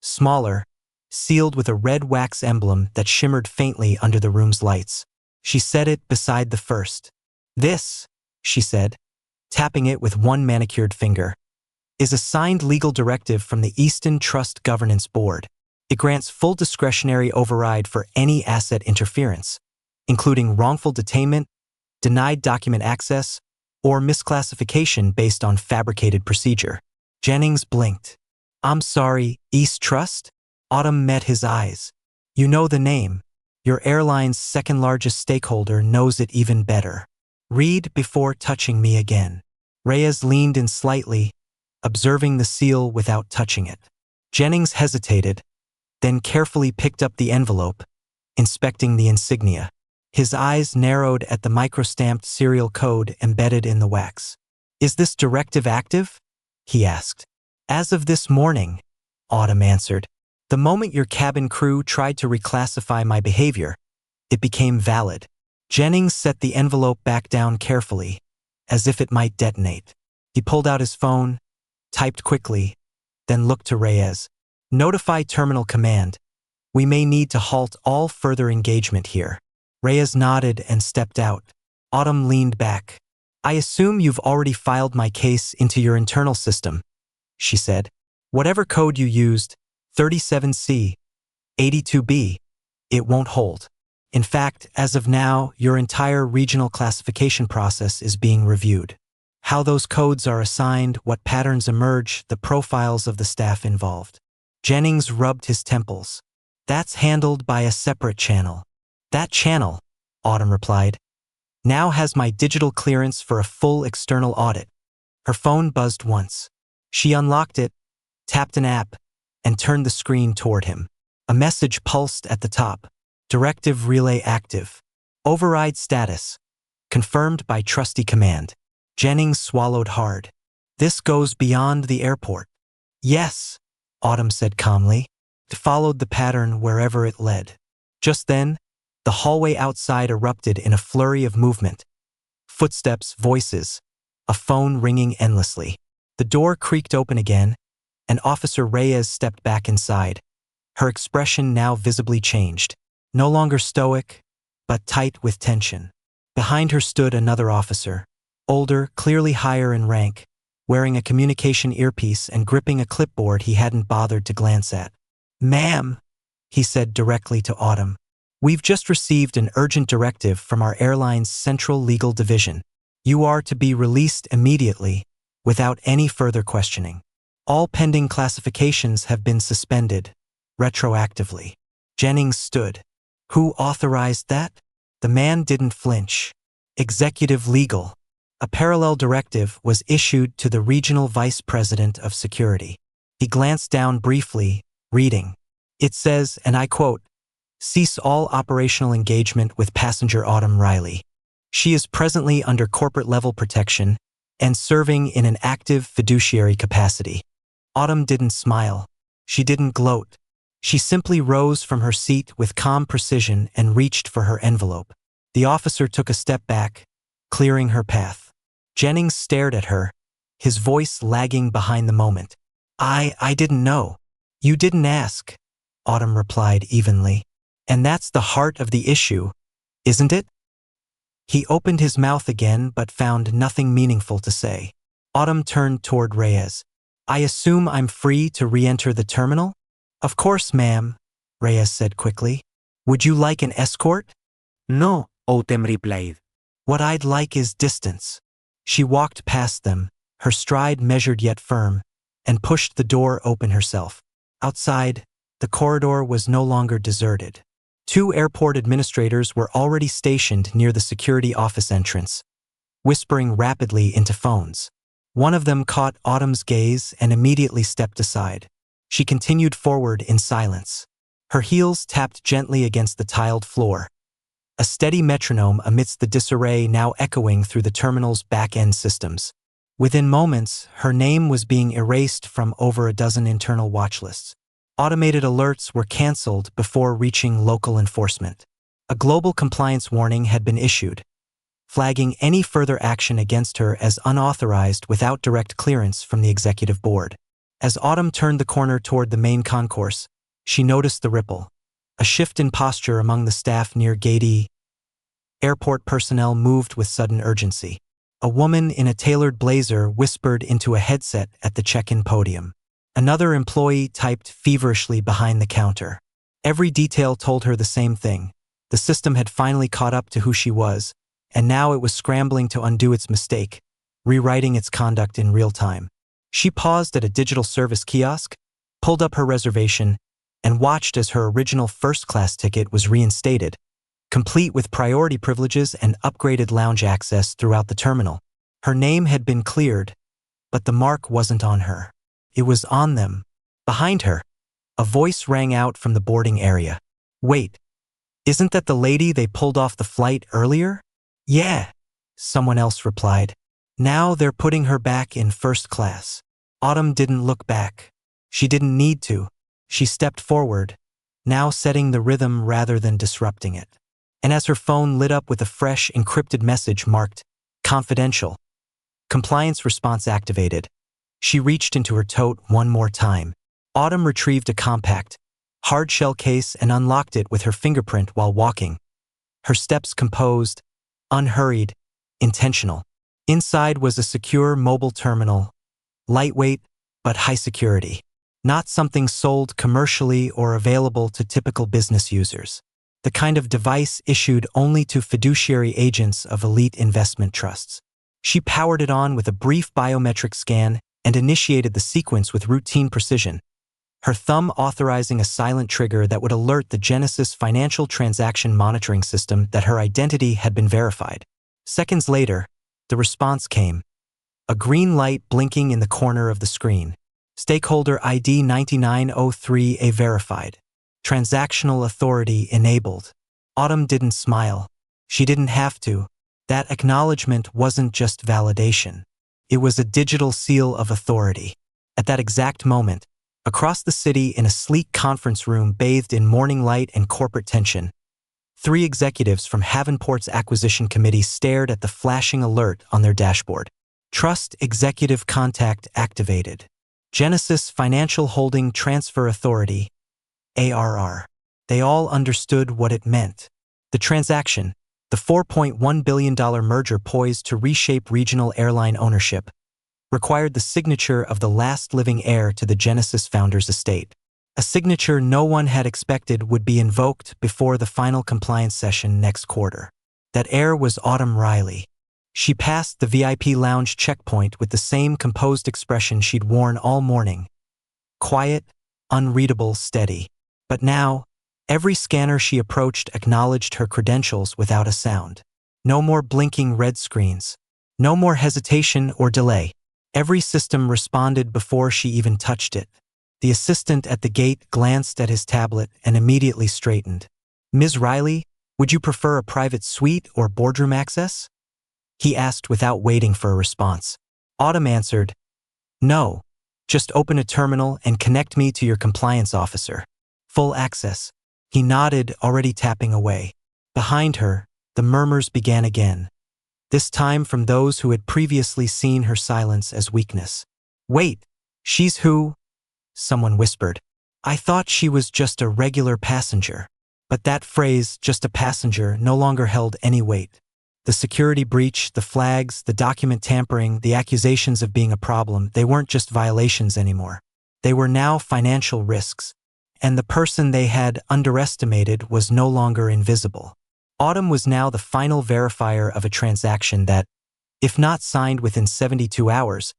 [SPEAKER 1] Smaller, sealed with a red wax emblem that shimmered faintly under the room's lights. She set it beside the first. "This," she said, tapping it with one manicured finger, "is a signed legal directive from the Easton Trust Governance Board. It grants full discretionary override for any asset interference, including wrongful detainment, denied document access, or misclassification based on fabricated procedure." Jennings blinked. "I'm sorry, East Trust?" Autumn met his eyes. "You know the name. Your airline's second largest stakeholder knows it even better. Read before touching me again." Reyes leaned in slightly, observing the seal without touching it. Jennings hesitated, then carefully picked up the envelope, inspecting the insignia. His eyes narrowed at the microstamped serial code embedded in the wax. "Is this directive active?" he asked. "As of this morning," Autumn answered. "The moment your cabin crew tried to reclassify my behavior, it became valid." Jennings set the envelope back down carefully, as if it might detonate. He pulled out his phone, typed quickly, then looked to Reyes. "Notify Terminal Command. We may need to halt all further engagement here." Reyes nodded and stepped out. Autumn leaned back. "I assume you've already filed my case into your internal system," she said. "Whatever code you used, 37C, 82B, it won't hold. In fact, as of now, your entire regional classification process is being reviewed." how those codes are assigned, what patterns emerge, the profiles of the staff involved. Jennings rubbed his temples. That's handled by a separate channel. That channel, Autumn replied, now has my digital clearance for a full external audit. Her phone buzzed once. She unlocked it, tapped an app, and turned the screen toward him. A message pulsed at the top. Directive relay active. Override status. Confirmed by trusty command. Jennings swallowed hard. This goes beyond the airport. Yes, Autumn said calmly. It followed the pattern wherever it led. Just then, the hallway outside erupted in a flurry of movement. Footsteps, voices, a phone ringing endlessly. The door creaked open again, and Officer Reyes stepped back inside. Her expression now visibly changed. No longer stoic, but tight with tension. Behind her stood another officer, older, clearly higher in rank, wearing a communication earpiece and gripping a clipboard he hadn't bothered to glance at. "Ma'am," he said directly to Autumn, "we've just received an urgent directive from our airline's Central Legal Division. You are to be released immediately, without any further questioning. All pending classifications have been suspended, retroactively." Jennings stood. Who authorized that? The man didn't flinch. Executive Legal. A parallel directive was issued to the Regional Vice President of Security. He glanced down briefly, reading. It says, and I quote, "Cease all operational engagement with passenger Autumn Riley. She is presently under corporate-level protection and serving in an active fiduciary capacity." Autumn didn't smile. She didn't gloat. She simply rose from her seat with calm precision and reached for her envelope. The officer took a step back, clearing her path. Jennings stared at her, his voice lagging behind the moment. I didn't know. You didn't ask," Autumn replied evenly. "And that's the heart of the issue, isn't it?" He opened his mouth again but found nothing meaningful to say. Autumn turned toward Reyes. "I assume I'm free to re-enter the terminal?" "Of course, ma'am," Reyes said quickly. "Would you like an escort?"
[SPEAKER 2] No, Autumn replied.
[SPEAKER 1] "What I'd like is distance." She walked past them, her stride measured yet firm, and pushed the door open herself. Outside, the corridor was no longer deserted. 2 airport administrators were already stationed near the security office entrance, whispering rapidly into phones. One of them caught Autumn's gaze and immediately stepped aside. She continued forward in silence. Her heels tapped gently against the tiled floor, a steady metronome amidst the disarray now echoing through the terminal's back-end systems. Within moments, her name was being erased from over a dozen internal watch lists. Automated alerts were canceled before reaching local enforcement. A global compliance warning had been issued, flagging any further action against her as unauthorized without direct clearance from the executive board. As Autumn turned the corner toward the main concourse, she noticed the ripple, a shift in posture among the staff near Gate E. Airport personnel moved with sudden urgency. A woman in a tailored blazer whispered into a headset at the check-in podium. Another employee typed feverishly behind the counter. Every detail told her the same thing. The system had finally caught up to who she was, and now it was scrambling to undo its mistake, rewriting its conduct in real time. She paused at a digital service kiosk, pulled up her reservation, and watched as her original first-class ticket was reinstated, complete with priority privileges and upgraded lounge access throughout the terminal. Her name had been cleared, but the mark wasn't on her. It was on them. Behind her, a voice rang out from the boarding area. "Wait, isn't that the lady they pulled off the flight earlier?" "Yeah," someone else replied. "Now they're putting her back in first class." Autumn didn't look back. She didn't need to. She stepped forward, now setting the rhythm rather than disrupting it. And as her phone lit up with a fresh, encrypted message marked "Confidential," compliance response activated, she reached into her tote one more time. Autumn retrieved a compact, hard-shell case and unlocked it with her fingerprint while walking. Her steps composed, unhurried, intentional. Inside was a secure mobile terminal, lightweight but high security. Not something sold commercially or available to typical business users. The kind of device issued only to fiduciary agents of elite investment trusts. She powered it on with a brief biometric scan and initiated the sequence with routine precision, her thumb authorizing a silent trigger that would alert the Genesis financial transaction monitoring system that her identity had been verified. Seconds later, the response came, a green light blinking in the corner of the screen. Stakeholder ID 9903A verified. Transactional authority enabled. Autumn didn't smile. She didn't have to. That acknowledgement wasn't just validation. It was a digital seal of authority. At that exact moment, across the city in a sleek conference room bathed in morning light and corporate tension, 3 executives from Havenport's acquisition committee stared at the flashing alert on their dashboard. Trust Executive Contact activated. Genesis Financial Holding Transfer Authority, ARR. They all understood what it meant. The transaction, the $4.1 billion merger poised to reshape regional airline ownership, required the signature of the last living heir to the Genesis founder's estate. A signature no one had expected would be invoked before the final compliance session next quarter. That heir was Autumn Riley. She passed the VIP lounge checkpoint with the same composed expression she'd worn all morning. Quiet, unreadable, steady. But now, every scanner she approached acknowledged her credentials without a sound. No more blinking red screens. No more hesitation or delay. Every system responded before she even touched it. The assistant at the gate glanced at his tablet and immediately straightened. "Ms. Riley, would you prefer a private suite or boardroom access?" he asked without waiting for a response. Autumn answered, "No, just open a terminal and connect me to your compliance officer. Full access." He nodded, already tapping away. Behind her, the murmurs began again, this time from those who had previously seen her silence as weakness. "Wait, she's who?" someone whispered. "I thought she was just a regular passenger." But that phrase, just a passenger, no longer held any weight. The security breach, the flags, the document tampering, the accusations of being a problem, they weren't just violations anymore. They were now financial risks. And the person they had underestimated was no longer invisible. Autumn was now the final verifier of a transaction that, if not signed within 72 hours,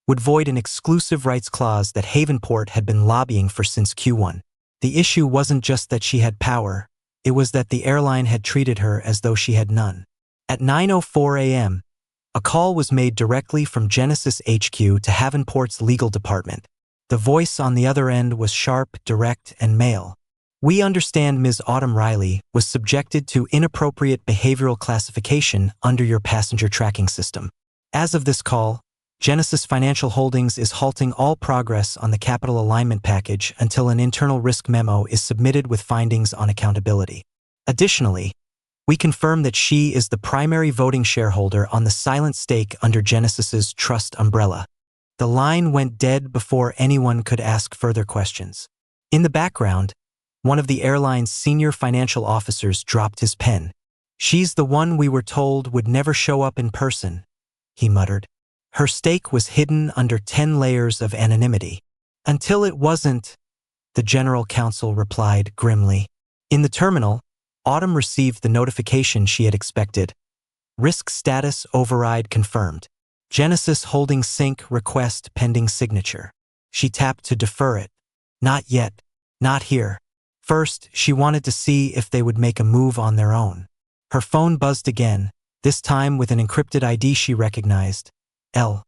[SPEAKER 1] would void an exclusive rights clause that Havenport had been lobbying for since Q1. The issue wasn't just that she had power, it was that the airline had treated her as though she had none. At 9:04 a.m., a call was made directly from Genesis HQ to Havenport's legal department. The voice on the other end was sharp, direct, and male. "We understand Ms. Autumn Riley was subjected to inappropriate behavioral classification under your passenger tracking system. As of this call, Genesis Financial Holdings is halting all progress on the capital alignment package until an internal risk memo is submitted with findings on accountability. Additionally, we confirm that she is the primary voting shareholder on the silent stake under Genesis's trust umbrella." The line went dead before anyone could ask further questions. In the background, one of the airline's senior financial officers dropped his pen. "She's the one we were told would never show up in person," he muttered. "Her stake was hidden under 10 layers of anonymity." "Until it wasn't," the general counsel replied grimly. In the terminal, Autumn received the notification she had expected. Risk status override confirmed. Genesis holding sync request pending signature. She tapped to defer it. Not yet. Not here. First, she wanted to see if they would make a move on their own. Her phone buzzed again, this time with an encrypted ID she recognized. L.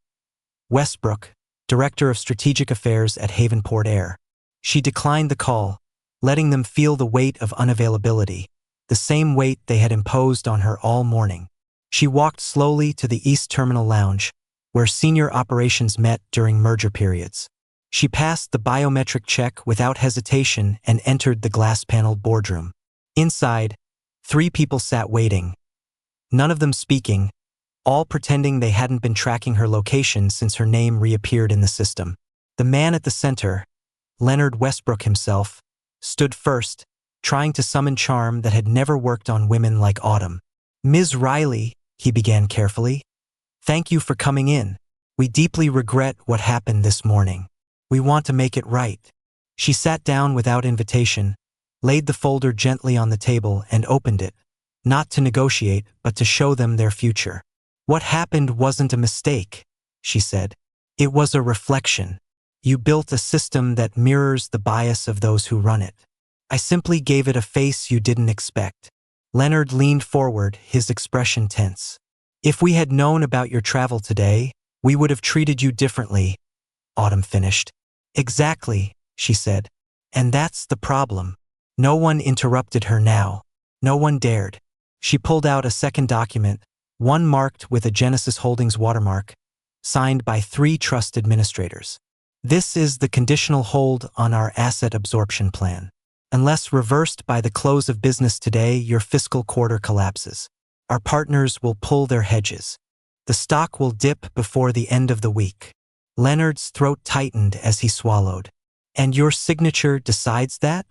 [SPEAKER 1] Westbrook, Director of Strategic Affairs at Havenport Air. She declined the call, letting them feel the weight of unavailability, the same weight they had imposed on her all morning. She walked slowly to the East Terminal Lounge, where senior operations met during merger periods. She passed the biometric check without hesitation and entered the glass-paneled boardroom. Inside, 3 people sat waiting, none of them speaking, all pretending they hadn't been tracking her location since her name reappeared in the system. The man at the center, Leonard Westbrook himself, stood first, trying to summon charm that had never worked on women like Autumn. "Ms. Riley," he began carefully, "thank you for coming in. We deeply regret what happened this morning. We want to make it right." She sat down without invitation, laid the folder gently on the table and opened it, not to negotiate but to show them their future. What happened wasn't a mistake, she said. It was a reflection. You built a system that mirrors the bias of those who run it. I simply gave it a face you didn't expect. Leonard leaned forward, his expression tense. If we had known about your travel today, we would have treated you differently, Autumn finished. Exactly, she said. And that's the problem. No one interrupted her now. No one dared. She pulled out a second document, one marked with a Genesis Holdings watermark, signed by 3 trust administrators. This is the conditional hold on our asset absorption plan. Unless reversed by the close of business today, your fiscal quarter collapses. Our partners will pull their hedges. The stock will dip before the end of the week. Leonard's throat tightened as he swallowed. And your signature decides that?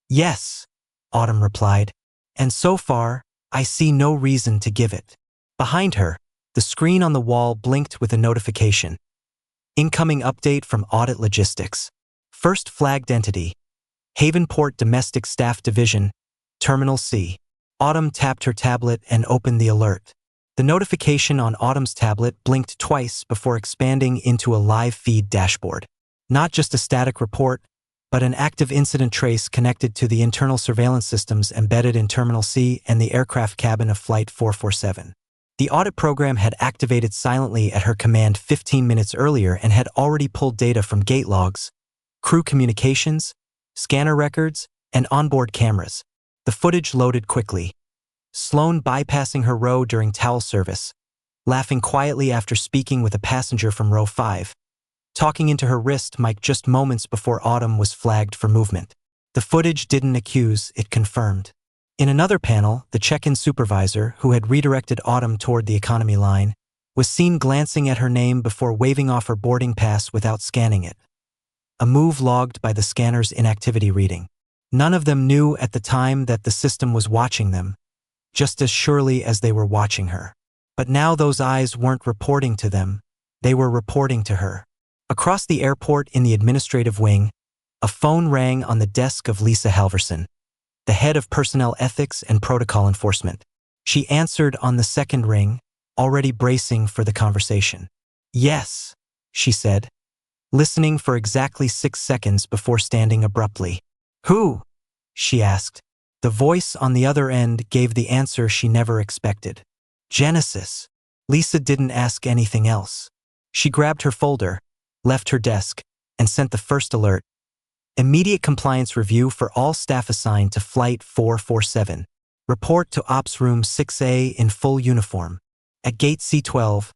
[SPEAKER 1] Yes, Autumn replied. And so far, I see no reason to give it. Behind her, the screen on the wall blinked with a notification. Incoming update from Audit Logistics. First flagged entity. Havenport Domestic Staff Division, Terminal C. Autumn tapped her tablet and opened the alert. The notification on Autumn's tablet blinked twice before expanding into a live feed dashboard. Not just a static report, but an active incident trace connected to the internal surveillance systems embedded in Terminal C and the aircraft cabin of Flight 447. The audit program had activated silently at her command 15 minutes earlier and had already pulled data from gate logs, crew communications, scanner records, and onboard cameras. The footage loaded quickly. Sloane bypassing her row during towel service, laughing quietly after speaking with a passenger from row 5, talking into her wrist mic just moments before Autumn was flagged for movement. The footage didn't accuse, it confirmed. In another panel, the check-in supervisor, who had redirected Autumn toward the economy line, was seen glancing at her name before waving off her boarding pass without scanning it. A move logged by the scanner's inactivity reading. None of them knew at the time that the system was watching them, just as surely as they were watching her. But now those eyes weren't reporting to them, they were reporting to her. Across the airport in the administrative wing, a phone rang on the desk of Lisa Halverson, the head of personnel ethics and protocol enforcement. She answered on the second ring, already bracing for the conversation. Yes, she said, listening for exactly 6 seconds before standing abruptly. Who? She asked. The voice on the other end gave the answer she never expected. Genesis. Lisa didn't ask anything else. She grabbed her folder, left her desk, and sent the first alert. Immediate compliance review for all staff assigned to Flight 447. Report to Ops Room 6A in full uniform. At Gate C12,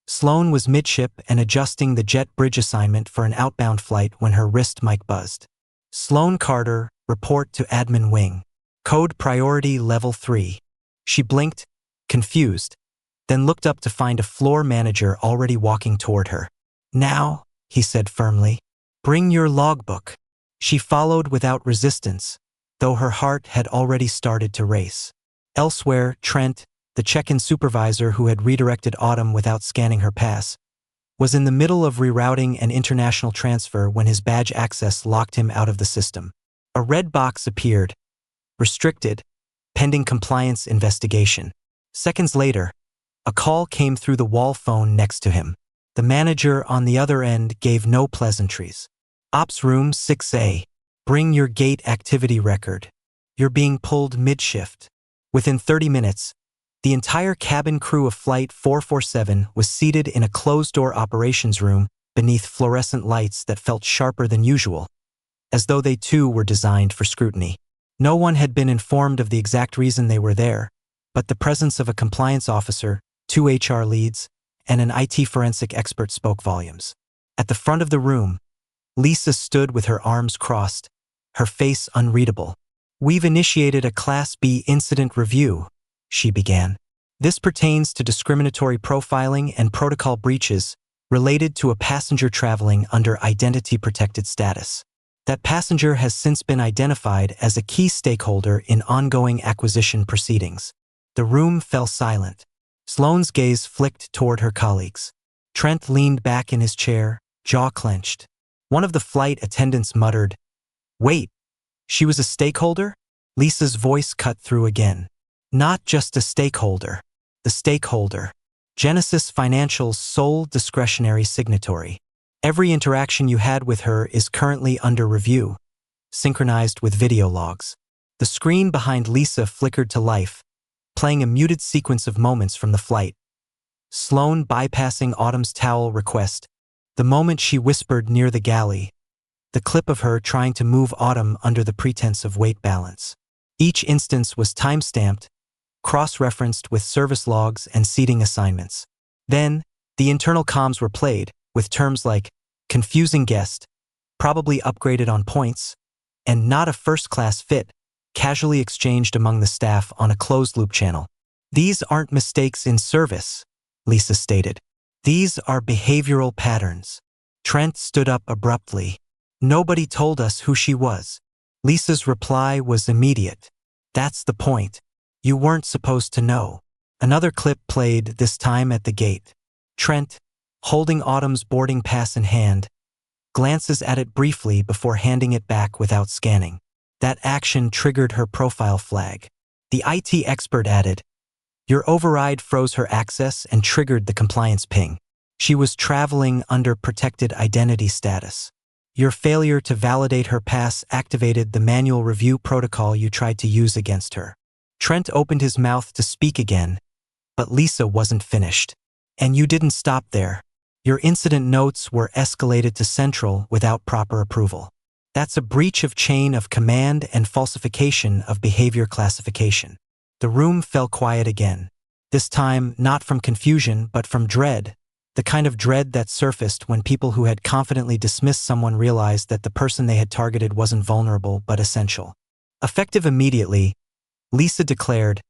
[SPEAKER 1] Sloane was midship and adjusting the jet bridge assignment for an outbound flight when her wrist mic buzzed. Sloane Carter, report to Admin Wing. Code Priority Level 3. She blinked, confused, then looked up to find a floor manager already walking toward her. Now, he said firmly, bring your logbook. She followed without resistance, though her heart had already started to race. Elsewhere, Trent, the check-in supervisor who had redirected Autumn without scanning her pass, was in the middle of rerouting an international transfer when his badge access locked him out of the system. A red box appeared, restricted, pending compliance investigation. Seconds later, a call came through the wall phone next to him. The manager on the other end gave no pleasantries. Ops Room 6A. Bring your gate activity record. You're being pulled mid-shift. Within 30 minutes, the entire cabin crew of Flight 447 was seated in a closed-door operations room beneath fluorescent lights that felt sharper than usual, as though they too were designed for scrutiny. No one had been informed of the exact reason they were there, but the presence of a compliance officer, 2 HR leads, and an IT forensic expert spoke volumes. At the front of the room, Lisa stood with her arms crossed, her face unreadable. We've initiated a Class B incident review, she began. This pertains to discriminatory profiling and protocol breaches related to a passenger traveling under identity-protected status. That passenger has since been identified as a key stakeholder in ongoing acquisition proceedings. The room fell silent. Sloane's gaze flicked toward her colleagues. Trent leaned back in his chair, jaw clenched. One of the flight attendants muttered, "Wait, she was a stakeholder?" Lisa's voice cut through again. Not just a stakeholder. The stakeholder. Genesis Financial's sole discretionary signatory. Every interaction you had with her is currently under review, synchronized with video logs. The screen behind Lisa flickered to life, playing a muted sequence of moments from the flight. Sloane bypassing Autumn's towel request, the moment she whispered near the galley, the clip of her trying to move Autumn under the pretense of weight balance. Each instance was time-stamped, cross-referenced with service logs and seating assignments. Then, the internal comms were played, with terms like confusing guest, probably upgraded on points, and not a first-class fit, casually exchanged among the staff on a closed-loop channel. These aren't mistakes in service, Lisa stated. These are behavioral patterns. Trent stood up abruptly. Nobody told us who she was. Lisa's reply was immediate. That's the point. You weren't supposed to know. Another clip played, this time at the gate. Trent, holding Autumn's boarding pass in hand, glances at it briefly before handing it back without scanning. That action triggered her profile flag. The IT expert added, "Your override froze her access and triggered the compliance ping. She was traveling under protected identity status. Your failure to validate her pass activated the manual review protocol you tried to use against her." Trent opened his mouth to speak again, but Lisa wasn't finished. "And you didn't stop there. Your incident notes were escalated to Central without proper approval. That's a breach of chain of command and falsification of behavior classification." The room fell quiet again. This time, not from confusion, but from dread. The kind of dread that surfaced when people who had confidently dismissed someone realized that the person they had targeted wasn't vulnerable but essential. Effective immediately, Lisa declared,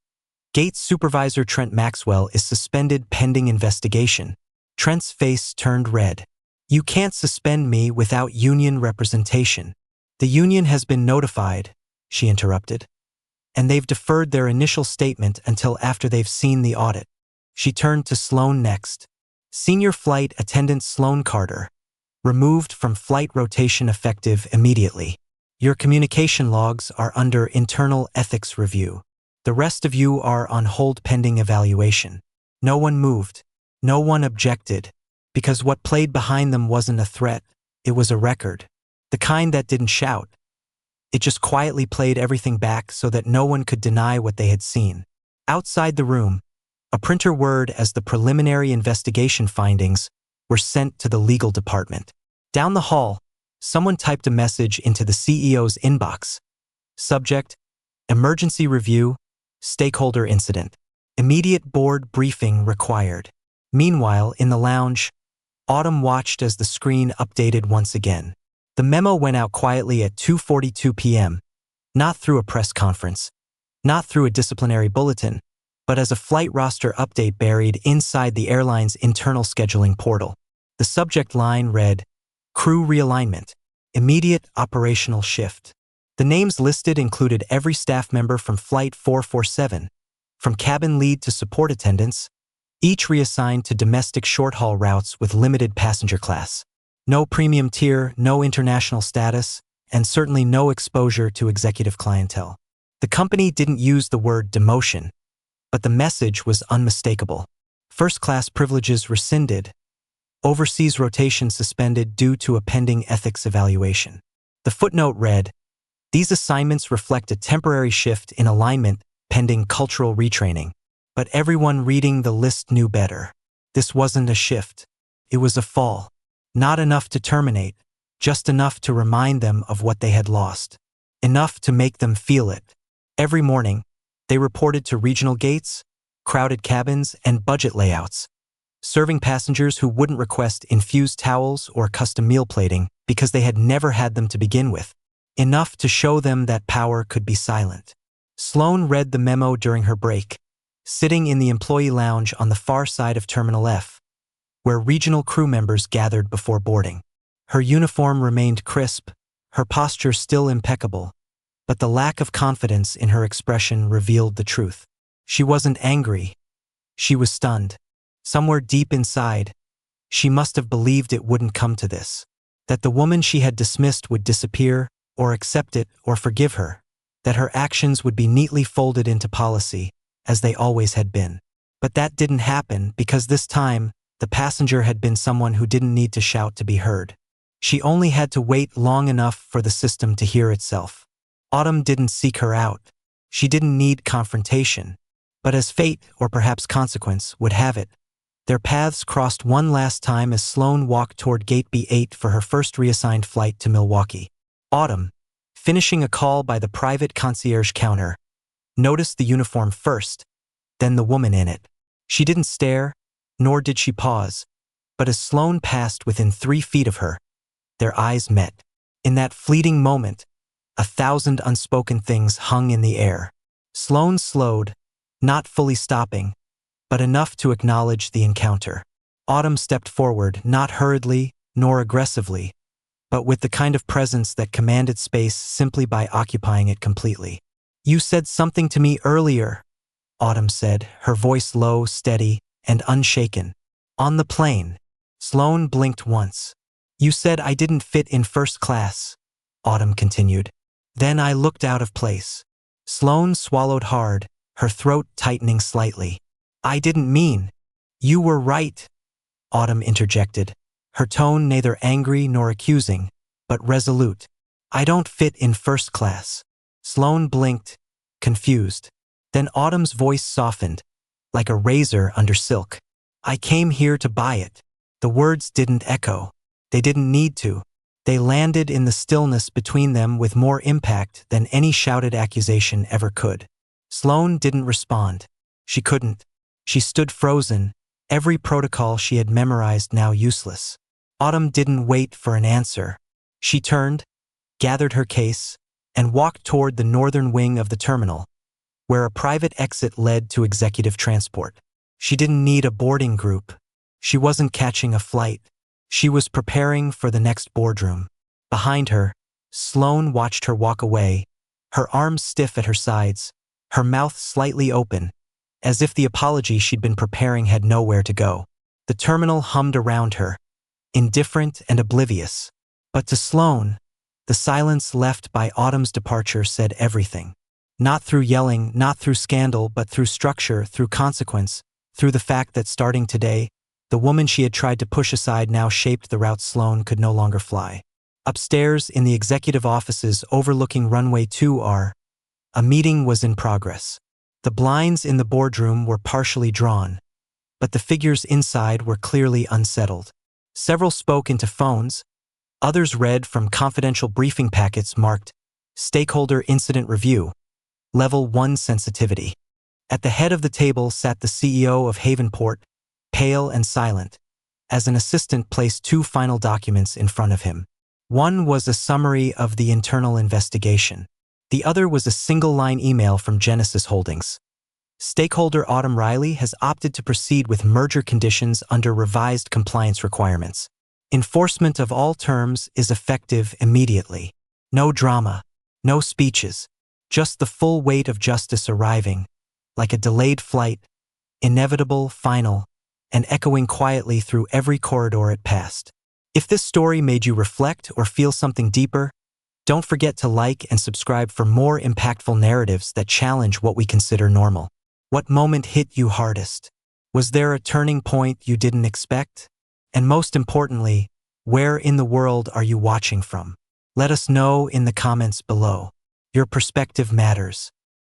[SPEAKER 1] "Gates Supervisor Trent Maxwell is suspended pending investigation." Trent's face turned red. "You can't suspend me without union representation." "The union has been notified," she interrupted, "and they've deferred their initial statement until after they've seen the audit." She turned to Sloane next. "Senior Flight Attendant Sloane Carter, removed from flight rotation effective immediately. Your communication logs are under internal ethics review. The rest of you are on hold pending evaluation." No one moved. No one objected, because what played behind them wasn't a threat, it was a record. The kind that didn't shout. It just quietly played everything back so that no one could deny what they had seen. Outside the room, a printer word as the preliminary investigation findings were sent to the legal department. Down the hall, someone typed a message into the CEO's inbox. Subject: Emergency Review, Stakeholder Incident. Immediate board briefing required. Meanwhile, in the lounge, Autumn watched as the screen updated once again. The memo went out quietly at 2:42 p.m., not through a press conference, not through a disciplinary bulletin, but as a flight roster update buried inside the airline's internal scheduling portal. The subject line read, "Crew Realignment, Immediate Operational Shift." The names listed included every staff member from Flight 447, from cabin lead to support attendants, each reassigned to domestic short-haul routes with limited passenger class. No premium tier, no international status, and certainly no exposure to executive clientele. The company didn't use the word demotion, but the message was unmistakable. First-class privileges rescinded, overseas rotation suspended due to a pending ethics evaluation. The footnote read, "These assignments reflect a temporary shift in alignment pending cultural retraining." But everyone reading the list knew better. This wasn't a shift. It was a fall. Not enough to terminate, just enough to remind them of what they had lost. Enough to make them feel it. Every morning, they reported to regional gates, crowded cabins, and budget layouts, serving passengers who wouldn't request infused towels or custom meal plating because they had never had them to begin with. Enough to show them that power could be silent. Sloane read the memo during her break, sitting in the employee lounge on the far side of Terminal F, where regional crew members gathered before boarding. Her uniform remained crisp, her posture still impeccable, but the lack of confidence in her expression revealed the truth. She wasn't angry. She was stunned. Somewhere deep inside, she must have believed it wouldn't come to this. That the woman she had dismissed would disappear, or accept it, or forgive her. That her actions would be neatly folded into policy, as they always had been. But that didn't happen because this time, the passenger had been someone who didn't need to shout to be heard. She only had to wait long enough for the system to hear itself. Autumn didn't seek her out. She didn't need confrontation. But as fate, or perhaps consequence, would have it, their paths crossed one last time as Sloane walked toward Gate B8 for her first reassigned flight to Milwaukee. Autumn, finishing a call by the private concierge counter, noticed the uniform first, then the woman in it. She didn't stare, nor did she pause, but as Sloane passed within 3 feet of her, their eyes met. In that fleeting moment, 1,000 unspoken things hung in the air. Sloane slowed, not fully stopping, but enough to acknowledge the encounter. Autumn stepped forward, not hurriedly, nor aggressively, but with the kind of presence that commanded space simply by occupying it completely. "You said something to me earlier," Autumn said, her voice low, steady, and unshaken. "On the plane." Sloane blinked once. "You said I didn't fit in first class," Autumn continued. "Then I looked out of place." Sloane swallowed hard, her throat tightening slightly. "I didn't mean." "You were right," Autumn interjected, her tone neither angry nor accusing, but resolute. "I don't fit in first class." Sloane blinked, confused. Then Autumn's voice softened, like a razor under silk. "I came here to buy it." The words didn't echo. They didn't need to. They landed in the stillness between them with more impact than any shouted accusation ever could. Sloane didn't respond. She couldn't. She stood frozen, every protocol she had memorized now useless. Autumn didn't wait for an answer. She turned, gathered her case, and walked toward the northern wing of the terminal, where a private exit led to executive transport. She didn't need a boarding group. She wasn't catching a flight. She was preparing for the next boardroom. Behind her, Sloane watched her walk away, her arms stiff at her sides, her mouth slightly open, as if the apology she'd been preparing had nowhere to go. The terminal hummed around her, indifferent and oblivious. But to Sloane, the silence left by Autumn's departure said everything. Not through yelling, not through scandal, but through structure, through consequence, through the fact that starting today, the woman she had tried to push aside now shaped the route Sloane could no longer fly. Upstairs, in the executive offices overlooking runway 2R, a meeting was in progress. The blinds in the boardroom were partially drawn, but the figures inside were clearly unsettled. Several spoke into phones, others read from confidential briefing packets marked Stakeholder Incident Review, Level 1 Sensitivity. At the head of the table sat the CEO of Havenport, pale and silent, as an assistant placed 2 final documents in front of him. One was a summary of the internal investigation. The other was a single-line email from Genesis Holdings. Stakeholder Autumn Riley has opted to proceed with merger conditions under revised compliance requirements. Enforcement of all terms is effective immediately. No drama, no speeches, just the full weight of justice arriving, like a delayed flight, inevitable, final, and echoing quietly through every corridor it passed. If this story made you reflect or feel something deeper, don't forget to like and subscribe for more impactful narratives that challenge what we consider normal. What moment hit you hardest? Was there a turning point you didn't expect? And most importantly, where in the world are you watching from? Let us know in the comments below. Your perspective matters.